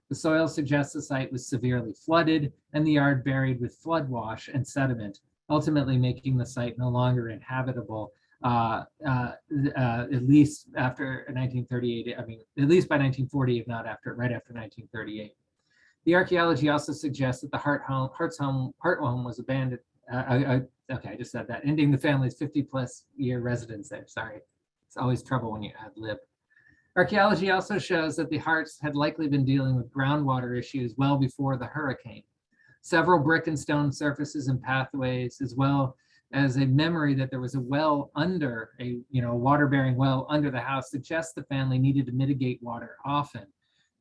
B: The soil suggests the site was severely flooded and the yard buried with flood wash and sediment, ultimately making the site no longer inhabitable, at least after 1938, at least by 1940, if not right after 1938. The archaeology also suggests that the Hart home was abandoned. Okay, I just said that, ending the family's 50+ year residence there. Sorry, it's always trouble when you ad lib. Archaeology also shows that the Harts had likely been dealing with groundwater issues well before the hurricane. Several brick and stone surfaces and pathways, as well as a memory that there was a well under a water-bearing well under the house, suggests the family needed to mitigate water often.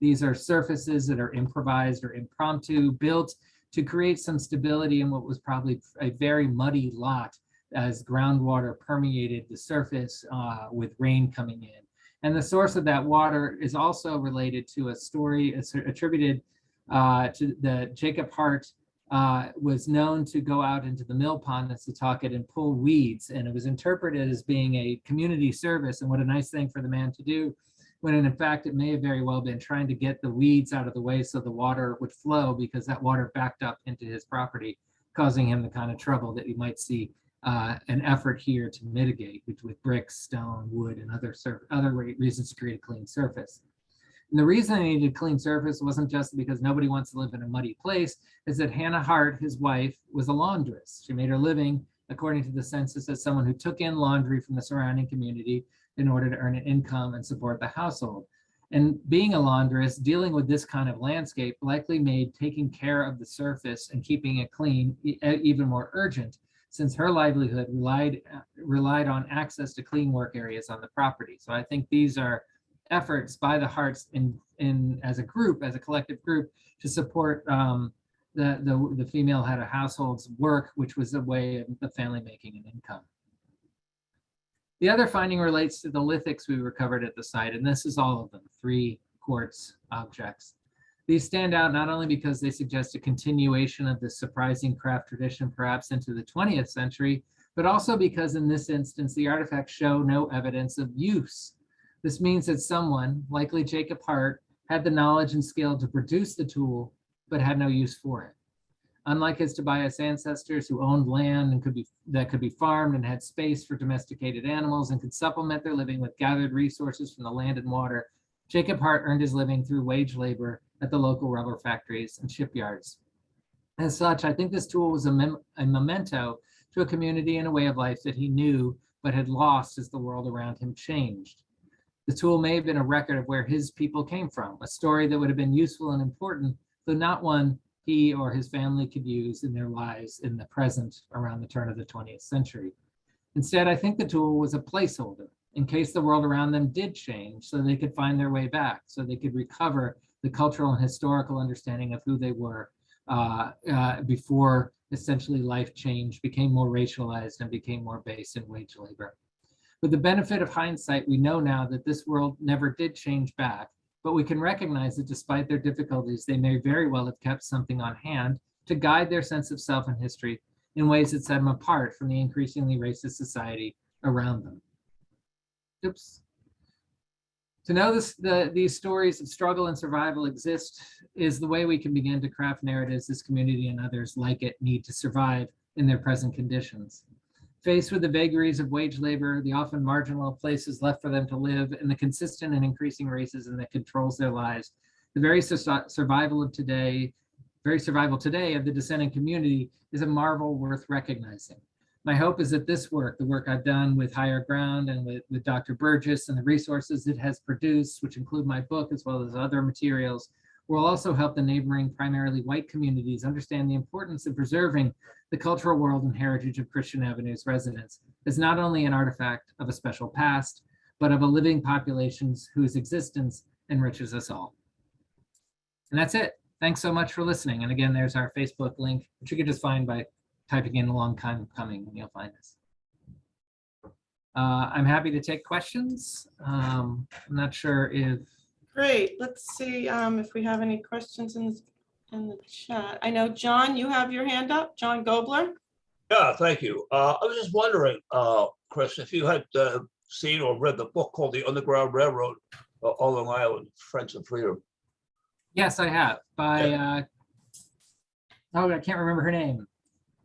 B: These are surfaces that are improvised or impromptu, built to create some stability in what was probably a very muddy lot as groundwater permeated the surface with rain coming in. And the source of that water is also related to a story attributed to the Jacob Hart was known to go out into the mill pond in Setauket and pull weeds. And it was interpreted as being a community service and what a nice thing for the man to do, when in fact, it may have very well been trying to get the weeds out of the way so the water would flow, because that water backed up into his property, causing him the kind of trouble that you might see an effort here to mitigate with bricks, stone, wood, and other reasons to create a clean surface. And the reason they needed a clean surface wasn't just because nobody wants to live in a muddy place, is that Hannah Hart, his wife, was a laundress. She made her living, according to the census, as someone who took in laundry from the surrounding community in order to earn an income and support the household. And being a laundress, dealing with this kind of landscape likely made taking care of the surface and keeping it clean even more urgent, since her livelihood relied on access to clean work areas on the property. So I think these are efforts by the Harts in as a group, as a collective group, to support the female head of households work, which was a way of the family making an income. The other finding relates to the lithics we recovered at the site, and this is all of them, 3 quartz objects. These stand out not only because they suggest a continuation of this surprising craft tradition perhaps into the 20th century, but also because in this instance, the artifacts show no evidence of use. This means that someone, likely Jacob Hart, had the knowledge and skill to produce the tool, but had no use for it. Unlike his Tobias ancestors who owned land and that could be farmed and had space for domesticated animals and could supplement their living with gathered resources from the land and water, Jacob Hart earned his living through wage labor at the local rubber factories and shipyards. As such, I think this tool was a memento to a community and a way of life that he knew but had lost as the world around him changed. The tool may have been a record of where his people came from, a story that would have been useful and important, though not one he or his family could use in their lives in the present around the turn of the 20th century. Instead, I think the tool was a placeholder in case the world around them did change, so they could find their way back, so they could recover the cultural and historical understanding of who they were before essentially life changed, became more racialized, and became more based in wage labor. With the benefit of hindsight, we know now that this world never did change back, but we can recognize that despite their difficulties, they may very well have kept something on hand to guide their sense of self and history in ways that set them apart from the increasingly racist society around them. Oops. To know these stories of struggle and survival exist is the way we can begin to craft narratives this community and others like it need to survive in their present conditions. Faced with the vagaries of wage labor, the often marginal places left for them to live, and the consistent and increasing racism that controls their lives, the very survival today of the dissenting community is a marvel worth recognizing. My hope is that this work, the work I've done with Higher Ground and with Dr. Burgess and the resources it has produced, which include my book as well as other materials, will also help the neighboring primarily white communities understand the importance of preserving the cultural world and heritage of Christian Avenue's residents as not only an artifact of a special past, but of a living population whose existence enriches us all. And that's it. Thanks so much for listening. And again, there's our Facebook link, which you can just find by typing in "A Long Time Coming" and you'll find us. I'm happy to take questions. I'm not sure if
D: Great. Let's see if we have any questions in the chat. I know, John, you have your hand up. John Gobler.
E: Yeah, thank you. I was just wondering, Chris, if you had seen or read the book called The Underground Railroad on Long Island, Friends of Freedom.
B: Yes, I have. By oh, I can't remember her name,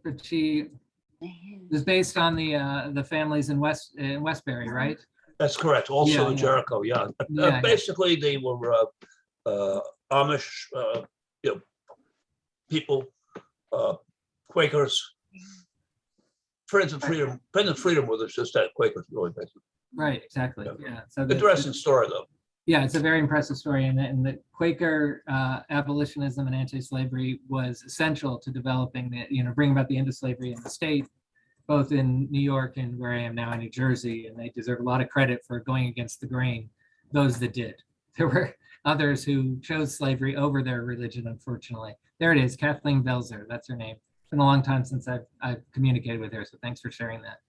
B: but she was based on the families in Westbury, right?
E: That's correct. Also
B: Yeah.
E: Jericho, yeah.
B: Yeah.
E: Basically, they were Amish, people, Quakers, Friends of Freedom. Friends of Freedom was just that, Quakers, really, basically.
B: Right, exactly. Yeah. So
E: Interesting story, though.
B: Yeah, it's a very impressive story, and the Quaker abolitionism and anti-slavery was essential to developing bringing about the end of slavery in the state, both in New York and where I am now in New Jersey, and they deserve a lot of credit for going against the grain, those that did. There were others who chose slavery over their religion, unfortunately. There it is, Kathleen Belzer, that's her name. It's been a long time since I've communicated with her, so thanks for sharing that.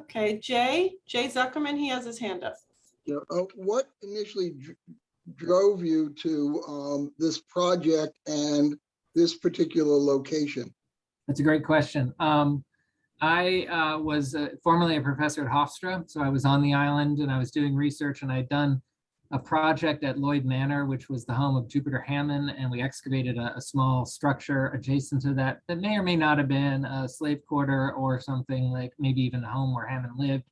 D: Okay, Jay Zuckerman, he has his hand up.
F: What initially drove you to this project and this particular location?
B: That's a great question. I was formerly a professor at Hofstra, so I was on the island and I was doing research, and I had done a project at Lloyd Manor, which was the home of Jupiter Hammond, and we excavated a small structure adjacent to that that may or may not have been a slave quarter or something, like maybe even a home where Hammond lived.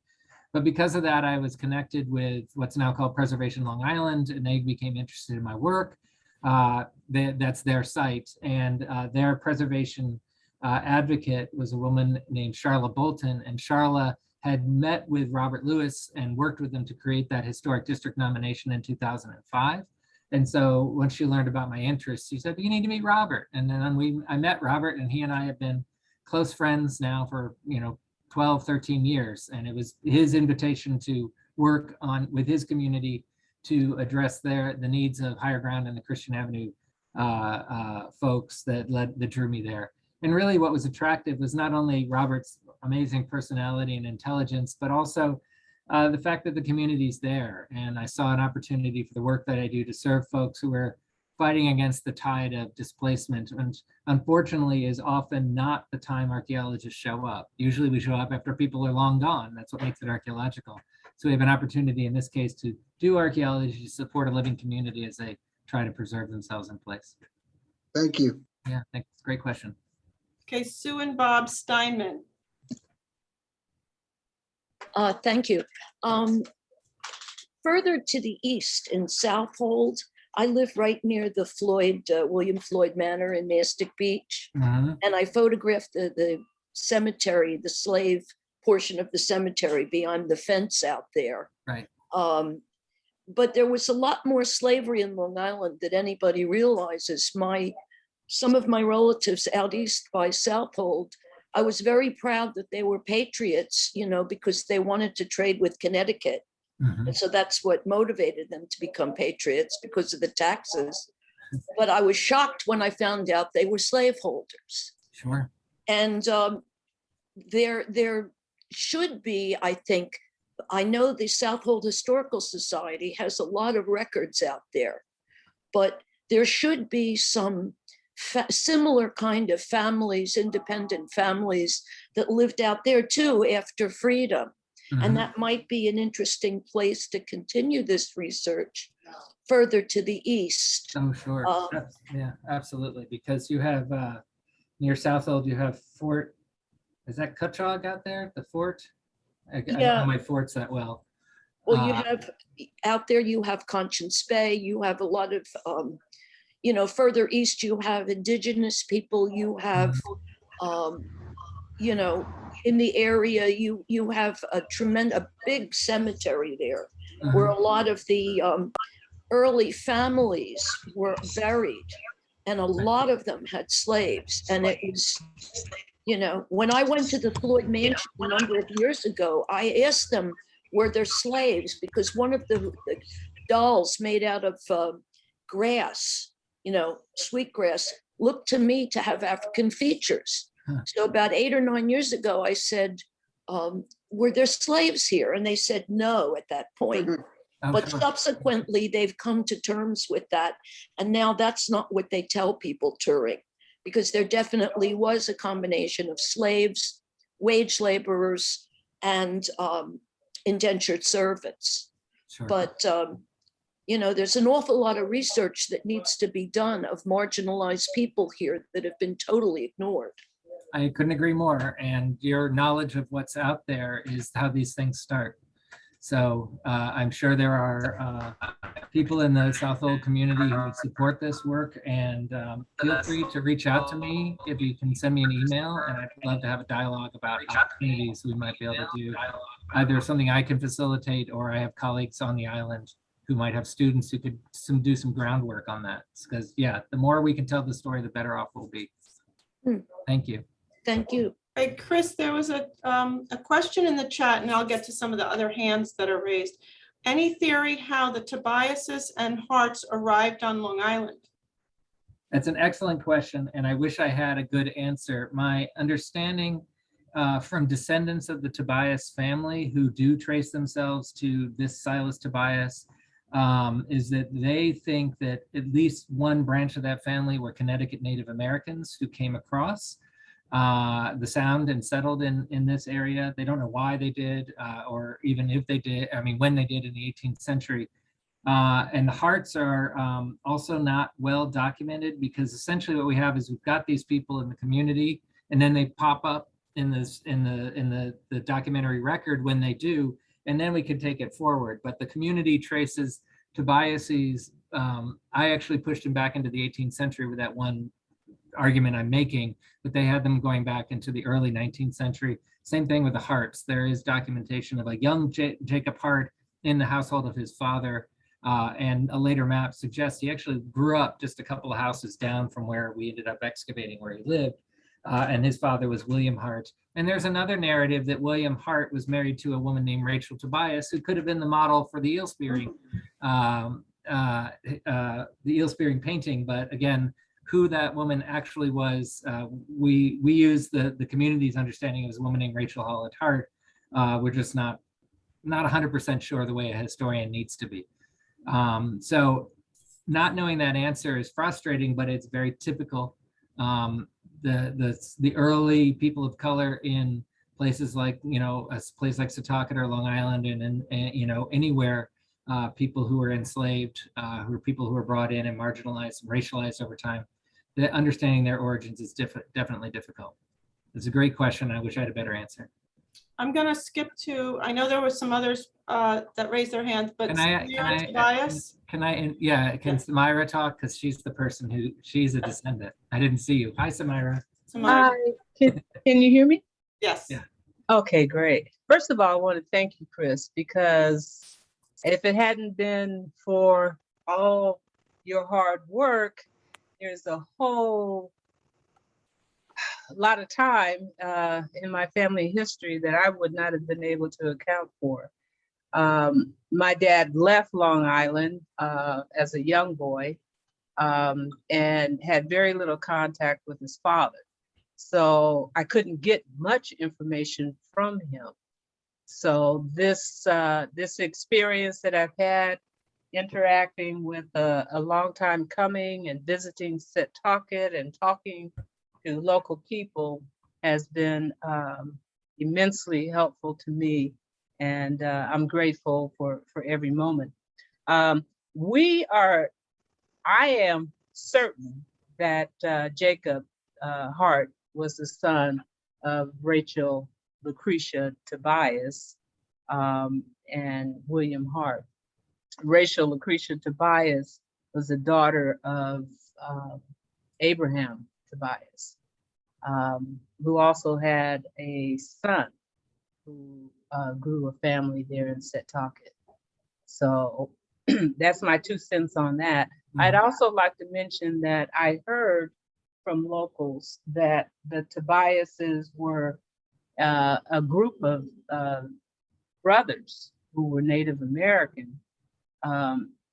B: But because of that, I was connected with what's now called Preservation Long Island, and they became interested in my work. That's their site, and their preservation advocate was a woman named Charla Bolton, and Charla had met with Robert Lewis and worked with them to create that historic district nomination in 2005. And so when she learned about my interests, she said, you need to meet Robert. And then I met Robert, and he and I have been close friends now for 12, 13 years. And it was his invitation to work on with his community to address the needs of Higher Ground and the Christian Avenue folks that drew me there. And really what was attractive was not only Robert's amazing personality and intelligence, but also the fact that the community's there. And I saw an opportunity for the work that I do to serve folks who are fighting against the tide of displacement, and unfortunately is often not the time archaeologists show up. Usually we show up after people are long gone. That's what makes it archaeological. So we have an opportunity in this case to do archaeology to support a living community as they try to preserve themselves in place.
F: Thank you.
B: Yeah, thanks. Great question.
D: Okay, Sue and Bob Steinman.
G: Thank you. Further to the east in Southold, I live right near the William Floyd Manor in Mastic Beach.
B: Mhm.
G: And I photographed the cemetery, the slave portion of the cemetery beyond the fence out there.
B: Right.
G: But there was a lot more slavery in Long Island than anybody realizes. Some of my relatives out east by Southold, I was very proud that they were patriots, because they wanted to trade with Connecticut.
B: Mhm.
G: And so that's what motivated them to become patriots, because of the taxes. But I was shocked when I found out they were slaveholders.
B: Sure.
G: And there should be, I think, I know the Southold Historical Society has a lot of records out there, but there should be some similar kind of families, independent families that lived out there too after freedom.
B: Mhm.
G: And that might be an interesting place to continue this research further to the east.
B: Oh, sure.
G: Um,
B: Yeah, absolutely. Because you have near Southold, you have Fort, is that Cutchogue out there? The fort? I don't
G: Yeah.
B: know my forts that well.
G: Well, you
B: Uh,
G: have out there, you have Conscience Bay, you have a lot of, further east, you have indigenous people, you have, in the area, you have a big cemetery there where a lot of the early families were buried, and a lot of them had slaves. And it was, when I went to the Floyd Mansion a number of years ago, I asked them, were there slaves? Because one of the dolls made out of grass, sweetgrass, looked to me to have African features.
B: Huh.
G: So about 8 or 9 years ago, I said, were there slaves here? And they said no at that point.
B: oh,
G: But
B: sure.
G: subsequently, they've come to terms with that. And now that's not what they tell people touring, because there definitely was a combination of slaves, wage laborers, and indentured servants.
B: Sure.
G: But, there's an awful lot of research that needs to be done of marginalized people here that have been totally ignored.
B: I couldn't agree more. And your knowledge of what's out there is how these things start. So I'm sure there are people in the Southold community who would support this work, and feel free to reach out to me if you can send me an email, and I'd love to have a dialogue about opportunities we might be able to do. Either something I can facilitate, or I have colleagues on the island who might have students who could do some groundwork on that. Because yeah, the more we can tell the story, the better off we'll be. Thank you.
G: Thank you.
D: Hey, Chris, there was a question in the chat, and I'll get to some of the other hands that are raised. Any theory how the Tobiases and Harts arrived on Long Island?
B: That's an excellent question, and I wish I had a good answer. My understanding from descendants of the Tobias family who do trace themselves to this Silas Tobias is that they think that at least one branch of that family were Connecticut Native Americans who came across the sound and settled in this area. They don't know why they did, or even if they did, I mean, when they did in the 18th century. And the Harts are also not well documented, because essentially what we have is we've got these people in the community, and then they pop up in the documentary record when they do, and then we can take it forward. But the community traces Tobias's. I actually pushed him back into the 18th century with that one argument I'm making, but they had them going back into the early 19th century. Same thing with the Harts. There is documentation of a young Jacob Hart in the household of his father. And a later map suggests he actually grew up just a couple of houses down from where we ended up excavating where he lived. And his father was William Hart. And there's another narrative that William Hart was married to a woman named Rachel Tobias, who could have been the model for the eel spearing, painting. But again, who that woman actually was, we use the community's understanding as a woman named Rachel Holland Hart. We're just not 100% sure the way a historian needs to be. So not knowing that answer is frustrating, but it's very typical. The early people of color in places like, a place like Setauket or Long Island, and anywhere, people who were enslaved, who are people who were brought in and marginalized and racialized over time, that understanding their origins is definitely difficult. It's a great question. I wish I had a better answer.
D: I'm going to skip to, I know there were some others that raised their hands, but Tobias?
B: Can Samira talk? Because she's the person she's a descendant. I didn't see you. Hi, Samira.
D: Samira.
H: Hi, can you hear me?
D: Yes.
B: Yeah.
H: Okay, great. First of all, I want to thank you, Chris, because if it hadn't been for all your hard work, there's a whole lot of time in my family history that I would not have been able to account for. My dad left Long Island as a young boy and had very little contact with his father. So I couldn't get much information from him. So this experience that I've had interacting with a long time coming and visiting Setauket and talking to local people has been immensely helpful to me. And I'm grateful for every moment. I am certain that Jacob Hart was the son of Rachel Lucretia Tobias and William Hart. Rachel Lucretia Tobias was the daughter of Abraham Tobias, who also had a son who grew a family there in Setauket. So that's my 2 cents on that. Mm-hmm. I'd also like to mention that I heard from locals that the Tobiases were a group of brothers who were Native American.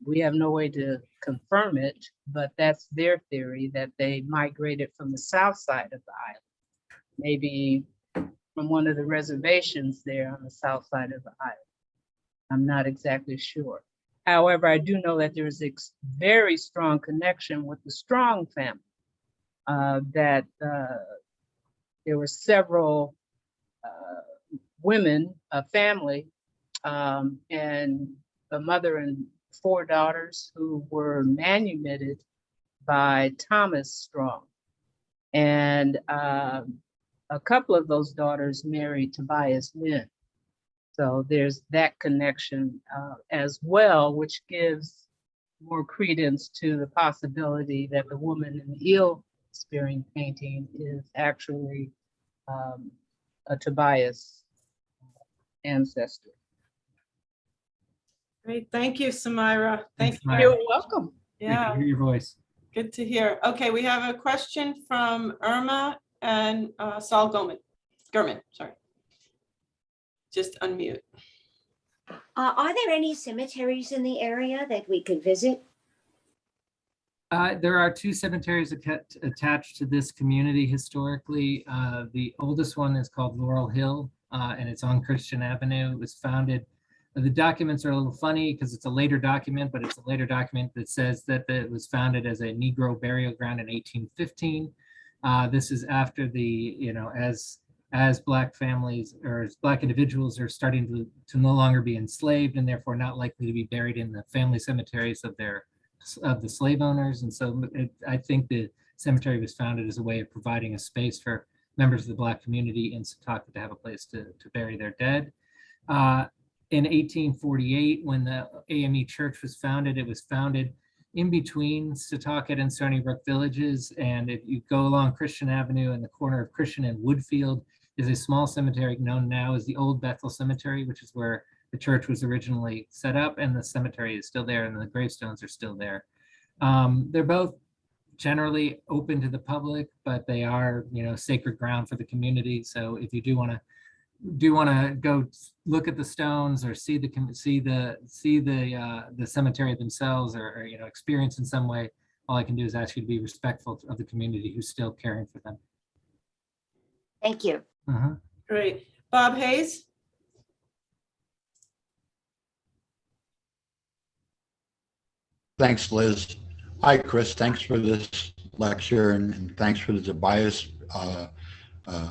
H: We have no way to confirm it, but that's their theory, that they migrated from the south side of the island, maybe from one of the reservations there on the south side of the island. I'm not exactly sure. However, I do know that there's a very strong connection with the Strong family, that there were several women, a family, and a mother and 4 daughters who were manumitted by Thomas Strong. And a couple of those daughters married Tobias men. So there's that connection as well, which gives more credence to the possibility that the woman in the eel spearing painting is actually a Tobias ancestor.
D: Great, thank you, Samira.
B: Thanks,
D: Thank you.
B: Samira.
H: You're welcome.
D: Yeah,
B: Great to hear your voice.
D: good to hear. Okay, we have a question from Irma and Saul Gurman, sorry. Just unmute.
I: Are there any cemeteries in the area that we could visit?
B: There are two cemeteries attached to this community historically. The oldest one is called Laurel Hill, and it's on Christian Avenue. It was founded, the documents are a little funny because it's a later document, but it's a later document that says that it was founded as a Negro burial ground in 1815. This is after the, as Black families or as Black individuals are starting to no longer be enslaved and therefore not likely to be buried in the family cemeteries of the slave owners. And so I think the cemetery was founded as a way of providing a space for members of the Black community in Setauket to have a place to bury their dead. In 1848, when the AME Church was founded, it was founded in between Setauket and Stony Brook villages. And if you go along Christian Avenue in the corner of Christian and Woodfield is a small cemetery known now as the Old Bethel Cemetery, which is where the church was originally set up, and the cemetery is still there and the gravestones are still there. They're both generally open to the public, but they are, sacred ground for the community. So if you do want to go look at the stones or see the cemetery themselves, or experience in some way, all I can do is ask you to be respectful of the community who's still caring for them.
I: Thank you.
D: Great. Bob Hayes?
J: Thanks, Liz. Hi, Chris. Thanks for this lecture, and thanks for the Tobias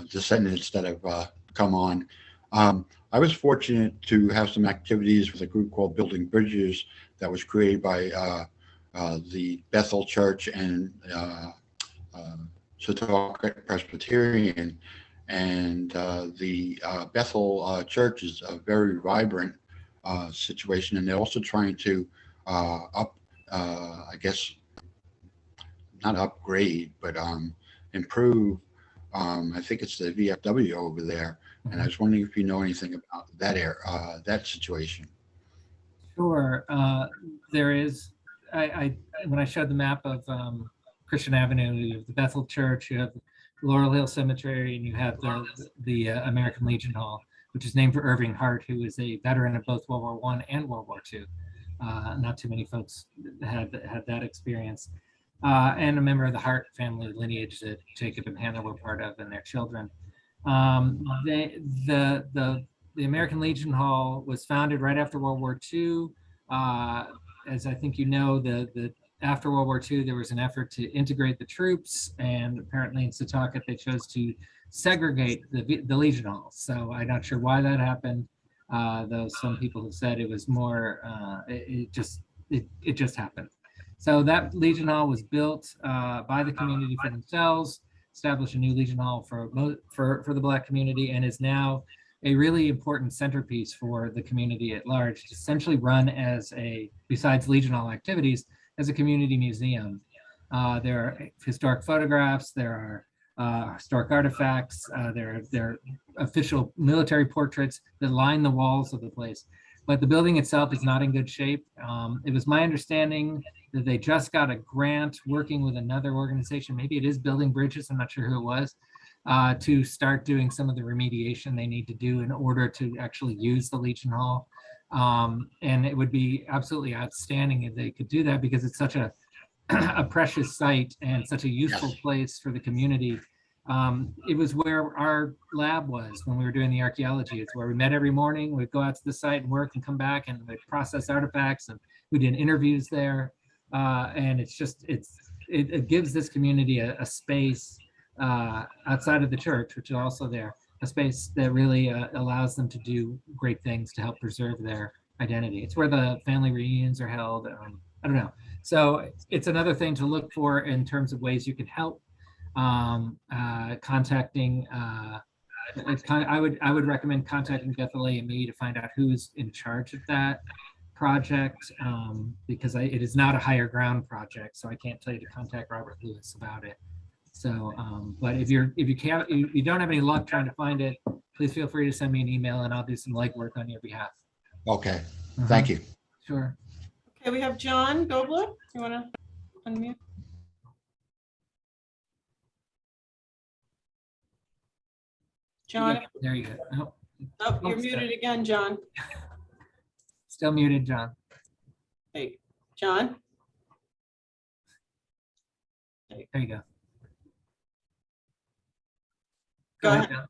J: descendants that have come on. I was fortunate to have some activities with a group called Building Bridges that was created by the Bethel Church and Setauket Presbyterian. And the Bethel Church is a very vibrant situation, and they're also trying to I guess not upgrade, but improve. I think it's the VFW over there, and I was wondering if you know anything about that situation.
B: Sure, there is. When I showed the map of Christian Avenue, you have the Bethel Church, you have Laurel Hill Cemetery, and you have the American Legion Hall, which is named for Irving Hart, who is a veteran of both World War I and World War II. Not too many folks had that experience. And a member of the Hart family lineage that Jacob and Hannah were part of, and their children. The American Legion Hall was founded right after World War II. As I think you know, after World War II, there was an effort to integrate the troops, and apparently in Setauket they chose to segregate the Legion Hall. So I'm not sure why that happened, though some people have said it was more, it just happened. So that Legion Hall was built by the community for themselves, established a new Legion Hall for the Black community, and is now a really important centerpiece for the community at large. It's essentially run as besides Legion Hall activities, as a community museum. There are historic photographs, there are historic artifacts, there are official military portraits that line the walls of the place. But the building itself is not in good shape. It was my understanding that they just got a grant working with another organization, maybe it is Building Bridges, I'm not sure who it was, to start doing some of the remediation they need to do in order to actually use the Legion Hall. And it would be absolutely outstanding if they could do that, because it's such a precious site and such a useful place for the community. It was where our lab was when we were doing the archaeology. It's where we met every morning. We'd go out to the site and work and come back, and we'd process artifacts, and we did interviews there. And it gives this community a space outside of the church, which is also there, a space that really allows them to do great things to help preserve their identity. It's where the family reunions are held. I don't know. So it's another thing to look for in terms of ways you can help. Contacting, I would recommend contacting Bethel AME to find out who's in charge of that project, because it is not a higher ground project, so I can't tell you to contact Robert Lewis about it. So, but if you don't have any luck trying to find it, please feel free to send me an email and I'll do some legwork on your behalf.
J: Okay, thank you.
B: Sure.
D: Okay, we have John Gobler. You want to unmute? John?
B: Yeah, there you go.
D: Oh, you're muted again, John.
B: Still muted, John.
D: Hey, John?
B: There you go.
D: Go ahead.
B: Bill.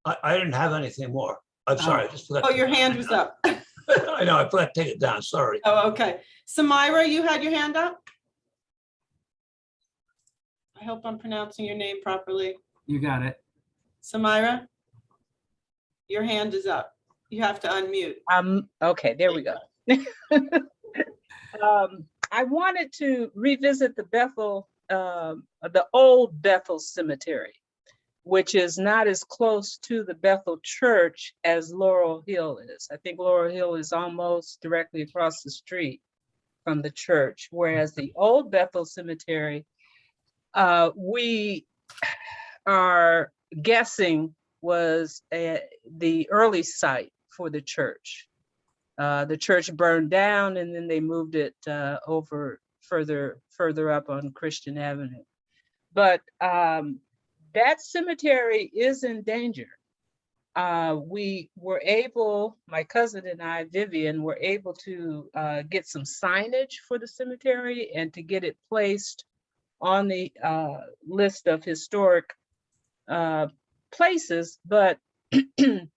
E: I didn't have anything more. I'm sorry, I just forgot.
D: Oh, your hand was up.
E: I know, I forgot to take it down, sorry.
D: Oh, okay. Samira, you had your hand up? I hope I'm pronouncing your name properly.
B: You got it.
D: Samira, your hand is up. You have to unmute.
H: Okay, there we go. I wanted to revisit the old Bethel Cemetery, which is not as close to the Bethel Church as Laurel Hill is. I think Laurel Hill is almost directly across the street from the church, whereas the old Bethel Cemetery, we are guessing was the early site for the church. The church burned down and then they moved it over further up on Christian Avenue. But that cemetery is in danger. We were able, my cousin and I, Vivian, were able to get some signage for the cemetery and to get it placed on the list of historic places, but it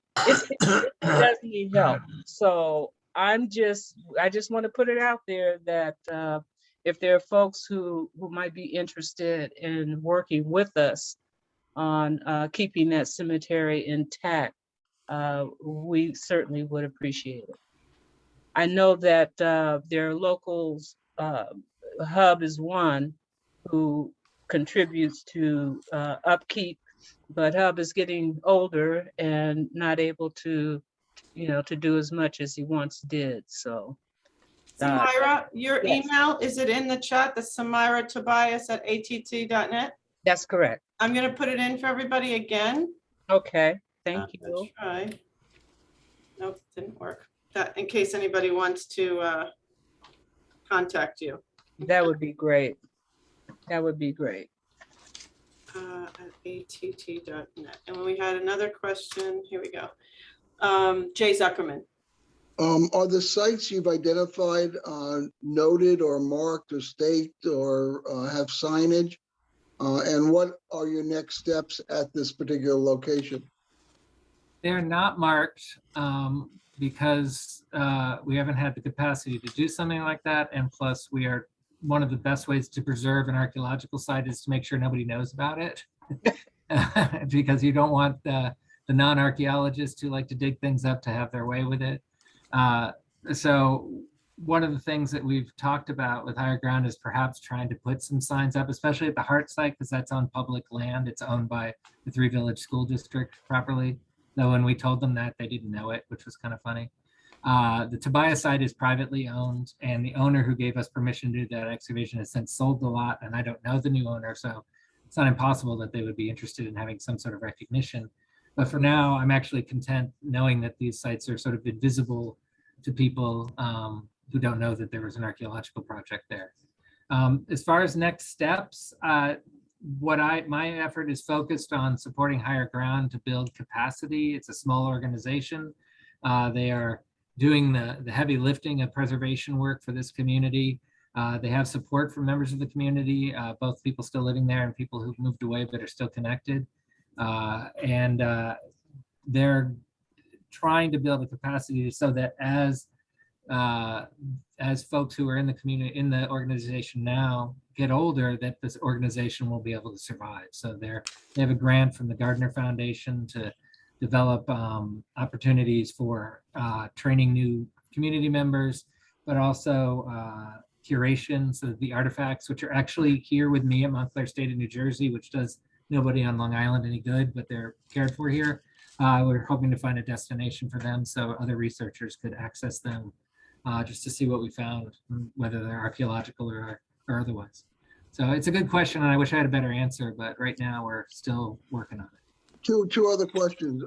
H: does need help. So I just want to put it out there that if there are folks who might be interested in working with us on keeping that cemetery intact, we certainly would appreciate it. I know that there are locals, Hub is one who contributes to upkeep, but Hub is getting older and not able to, to do as much as he once did. So,
D: Samira, your
H: yes.
D: email, is it in the chat? The Samira Tobias at att.net?
H: That's correct.
D: I'm going to put it in for everybody again.
H: Okay, thank
D: I'm
H: you.
D: gonna try. Nope, didn't work. That in case anybody wants to contact you.
H: That would be great. That would be great.
D: At att.net. And when we had another question, here we go. Jay Zuckerman.
F: Are the sites you've identified noted or marked or staked or have signage? And what are your next steps at this particular location?
B: They're not marked because we haven't had the capacity to do something like that. And plus one of the best ways to preserve an archaeological site is to make sure nobody knows about it. Because you don't want the non-archaeologists who like to dig things up to have their way with it. So one of the things that we've talked about with Higher Ground is perhaps trying to put some signs up, especially at the Hart site, because that's on public land. It's owned by the Three Village School District properly. Though when we told them that, they didn't know it, which was kind of funny. The Tobias site is privately owned, and the owner who gave us permission to do that excavation has since sold the lot, and I don't know the new owner, so it's not impossible that they would be interested in having some sort of recognition. But for now, I'm actually content knowing that these sites are sort of invisible to people who don't know that there was an archaeological project there. As far as next steps, my effort is focused on supporting Higher Ground to build capacity. It's a small organization. They are doing the heavy lifting of preservation work for this community. They have support from members of the community, both people still living there and people who've moved away but are still connected. They're trying to build a capacity so that as folks who are in the community, in the organization now get older, that this organization will be able to survive. So they have a grant from the Gardner Foundation to develop opportunities for training new community members, but also curation, so the artifacts, which are actually here with me at Montclair State of New Jersey, which does nobody on Long Island any good, but they're cared for here. We're hoping to find a destination for them so other researchers could access them just to see what we found, whether they're archaeological or otherwise. So it's a good question, and I wish I had a better answer, but right now we're still working on it.
F: Two other questions.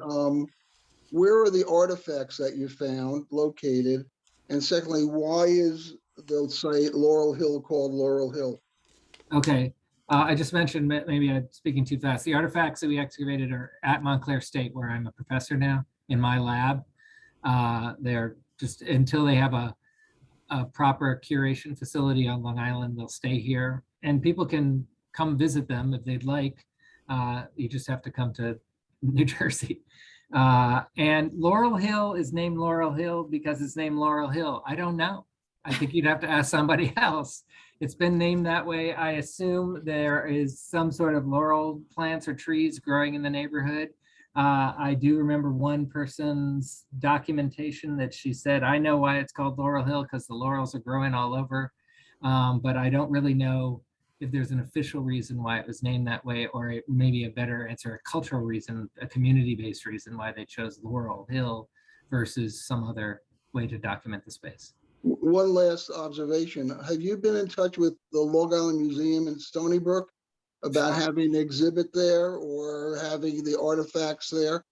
F: Where are the artifacts that you found located? And secondly, why is the site Laurel Hill called Laurel Hill?
B: Okay. I just mentioned, maybe I'm speaking too fast. The artifacts that we excavated are at Montclair State, where I'm a professor now, in my lab. They're just, until they have a proper curation facility on Long Island, they'll stay here. and people can come visit them if they'd like. You just have to come to New Jersey. And Laurel Hill is named Laurel Hill because it's named Laurel Hill. I don't know. I think you'd have to ask somebody else. It's been named that way. I assume there is some sort of laurel plants or trees growing in the neighborhood. I do remember one person's documentation that she said, I know why it's called Laurel Hill because the laurels are growing all over. But I don't really know if there's an official reason why it was named that way, or maybe a better answer, a cultural reason, a community-based reason why they chose Laurel Hill versus some other way to document the space.
F: One last observation. Have you been in touch with the Long Island Museum in Stony Brook about having an exhibit there or having the artifacts there?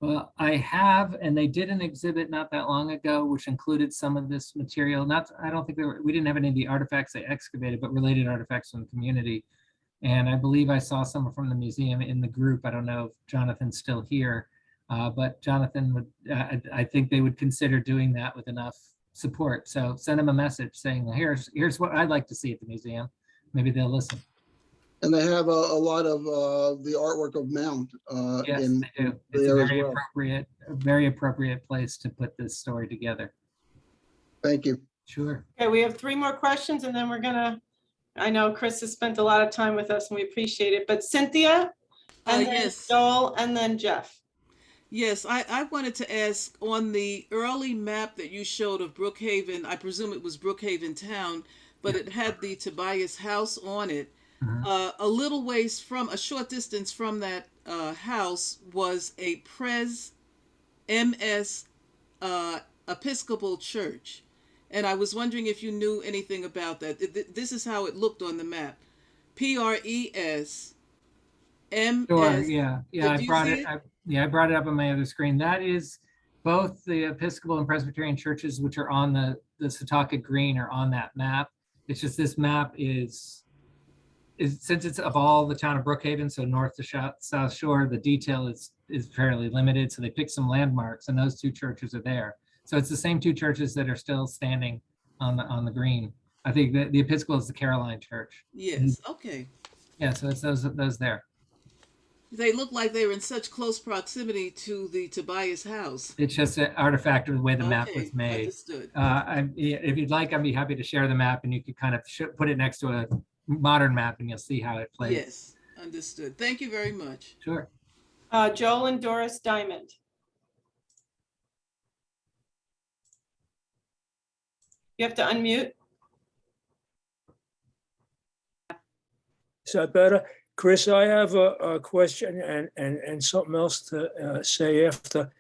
B: Well, I have, and they did an exhibit not that long ago, which included some of this material. I don't think we didn't have any of the artifacts they excavated, but related artifacts from the community. And I believe I saw some from the museum in the group. I don't know if Jonathan's still here, but Jonathan would, I think they would consider doing that with enough support. So send them a message saying, here's what I'd like to see at the museum. Maybe they'll listen.
F: And they have a lot of the artwork of Mount
B: Yes,
F: in
B: they do. It's a
F: there as
B: very
F: well.
B: very appropriate place to put this story together.
F: Thank you.
B: Sure.
D: Okay, we have 3 more questions and then we're gonna, I know Chris has spent a lot of time with us and we appreciate it, but Cynthia, and then
K: Yes.
D: Joel, and then Jeff.
K: Yes, I wanted to ask, on the early map that you showed of Brookhaven, I presume it was Brookhaven Town, but it had the Tobias house on it. A little ways from, a short distance from that house was a MS Episcopal church. And I was wondering if you knew anything about that. This is how it looked on the map. PRES MS.
B: Sure, yeah, I
K: you
B: brought
K: see
B: it. I brought it up on my other screen. That is both the Episcopal and Presbyterian churches, which are on the Setauket Green, are on that map. It's just this map is since it's of all the town of Brookhaven, so north to south shore, the detail is fairly limited. So they picked some landmarks, and those 2 churches are there. So it's the same 2 churches that are still standing on the green. I think the Episcopal is the Caroline Church.
K: Yes, okay.
B: Yeah, so it's those there.
K: They look like they were in such close proximity to the Tobias house.
B: It's just an artifact of the way the map was made.
K: Understood.
B: If you'd like, I'd be happy to share the map, and you could kind of put it next to a modern map, and you'll see how it plays.
K: Yes, understood. Thank you very much.
B: Sure.
D: Joel and Doris Diamond. You have to unmute.
L: Is that better? Chris, I have a question and something else to say after.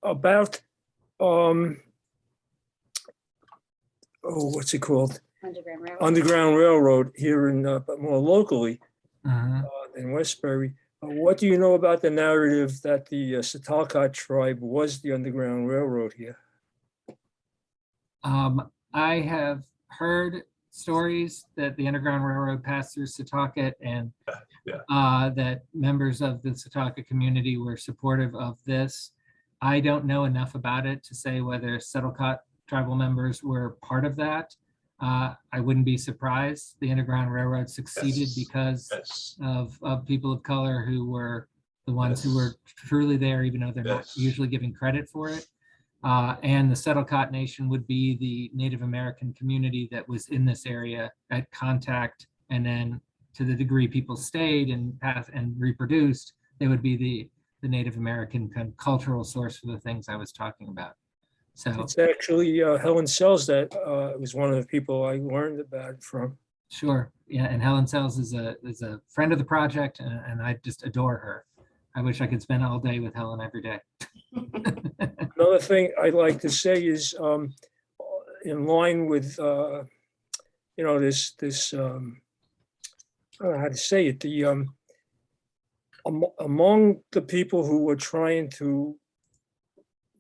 L: About, what's it called?
I: Underground Railroad.
L: Underground Railroad here in, but more locally in Westbury. What do you know about the narrative that the Setauket tribe was the Underground Railroad here?
B: I have heard stories that the Underground Railroad passed through Setauket, and that members of the Setauket community were supportive of this. I don't know enough about it to say whether Setauket tribal members were part of that. I wouldn't be surprised. The Underground Railroad succeeded because of people of color who were the ones who were truly there, even though they're not usually given credit for it. And the Setauket Nation would be the Native American community that was in this area at contact, and then to the degree people stayed and passed and reproduced, they would be the Native American kind of cultural source for the things I was talking about. So
L: it's actually Helen Sells that was one of the people I learned about it from.
B: Sure, yeah, and Helen Sells is a friend of the project, and I just adore her. I wish I could spend all day with Helen every day.
L: Another thing I'd like to say is, in line with, this I don't know how to say it, among the people who were trying to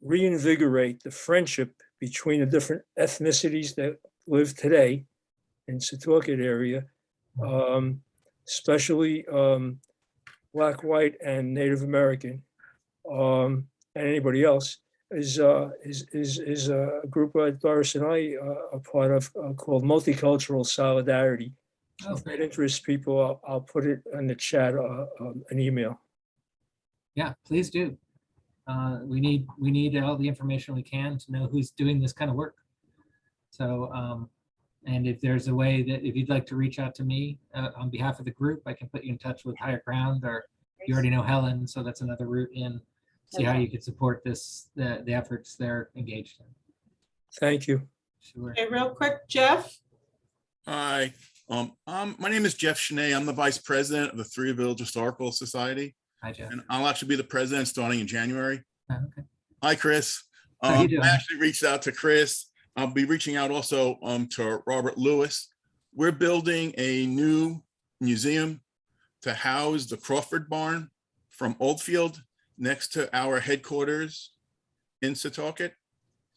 L: reinvigorate the friendship between the different ethnicities that live today in Setauket area, especially Black, white, and Native American, and anybody else, is a group Doris and I are part of called Multicultural Solidarity.
B: Oh,
L: If
B: great.
L: it interests people, I'll put it in the chat, an email.
B: Yeah, please do. We need all the information we can to know who's doing this kind of work. So, and if there's a way that if you'd like to reach out to me on behalf of the group, I can put you in touch with Higher Ground, or you already know Helen, so that's another route in. See how you could support this, the efforts they're engaged in.
L: Thank you.
B: Sure.
D: Okay, real quick, Jeff?
M: Hi, my name is Jeff Schnee. I'm the Vice President of the Three Village Historical Society,
B: Hi, Jeff.
M: and I'll actually be the president starting in January.
B: Okay.
M: Hi, Chris.
B: How you doing?
M: I actually reached out to Chris. I'll be reaching out also to Robert Lewis. We're building a new museum to house the Crawford Barn from Oldfield next to our headquarters in Setauket.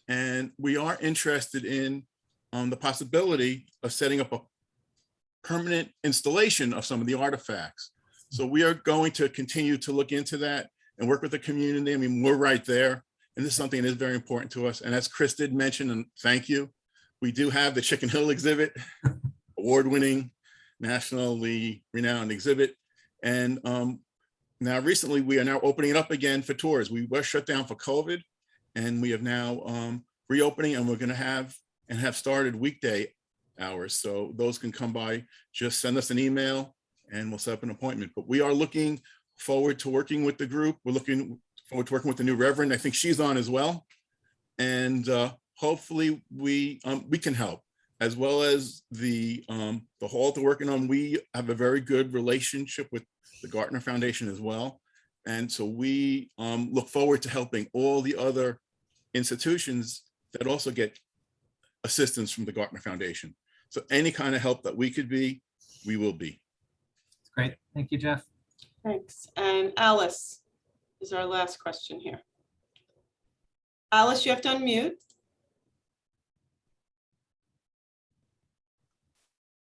M: And we are interested in the possibility of setting up a permanent installation of some of the artifacts. So we are going to continue to look into that and work with the community. I mean, we're right there. And this is something that is very important to us. And as Chris did mention, and thank you, we do have the Chicken Hill exhibit, award-winning, nationally renowned exhibit. And now recently, we are now opening it up again for tours. We were shut down for COVID, and we have now reopening, and we're going to have started weekday hours. So those can come by, just send us an email and we'll set up an appointment. But we are looking forward to working with the group. We're looking forward to working with the new Reverend. I think she's on as well. And hopefully we can help, as well as the hall they're working on. We have a very good relationship with the Gartner Foundation as well. And so we look forward to helping all the other institutions that also get assistance from the Gartner Foundation. So any kind of help that we could be, we will be.
B: Great. Thank you, Jeff.
D: Thanks. And Alice is our last question here. Alice, you have to unmute.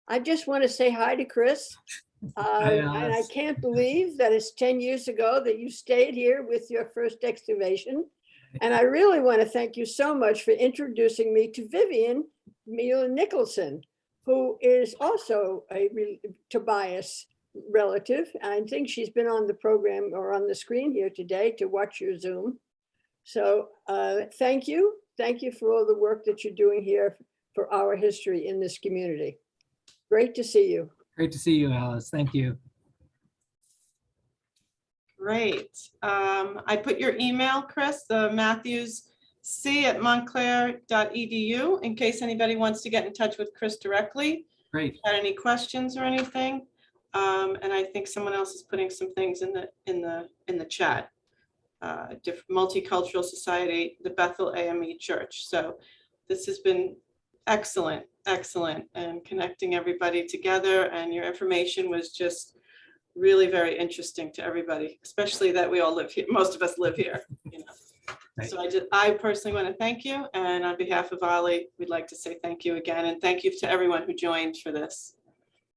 N: I just want to say hi to Chris. And I
B: Alice.
N: can't believe that it's 10 years ago that you stayed here with your first excavation. And I really want to thank you so much for introducing me to Vivian Nicholson, who is also a Tobias relative. I think she's been on the program or on the screen here today to watch your Zoom. So thank you. Thank you for all the work that you're doing here for our history in this community. Great to see you.
B: Great to see you, Alice. Thank you.
D: Great. I put your email, Chris, the matthewsc@montclair.edu, in case anybody wants to get in touch with Chris directly.
B: Great.
D: Had any questions or anything? And I think someone else is putting some things in the chat. Multicultural Society, the Bethel AME Church. So this has been excellent, and connecting everybody together, and your information was just really very interesting to everybody, especially that we all live here. Most of us live here, you know.
B: Right.
D: So I personally want to thank you, and on behalf of OLLI, we'd like to say thank you again, and thank you to everyone who joined for this.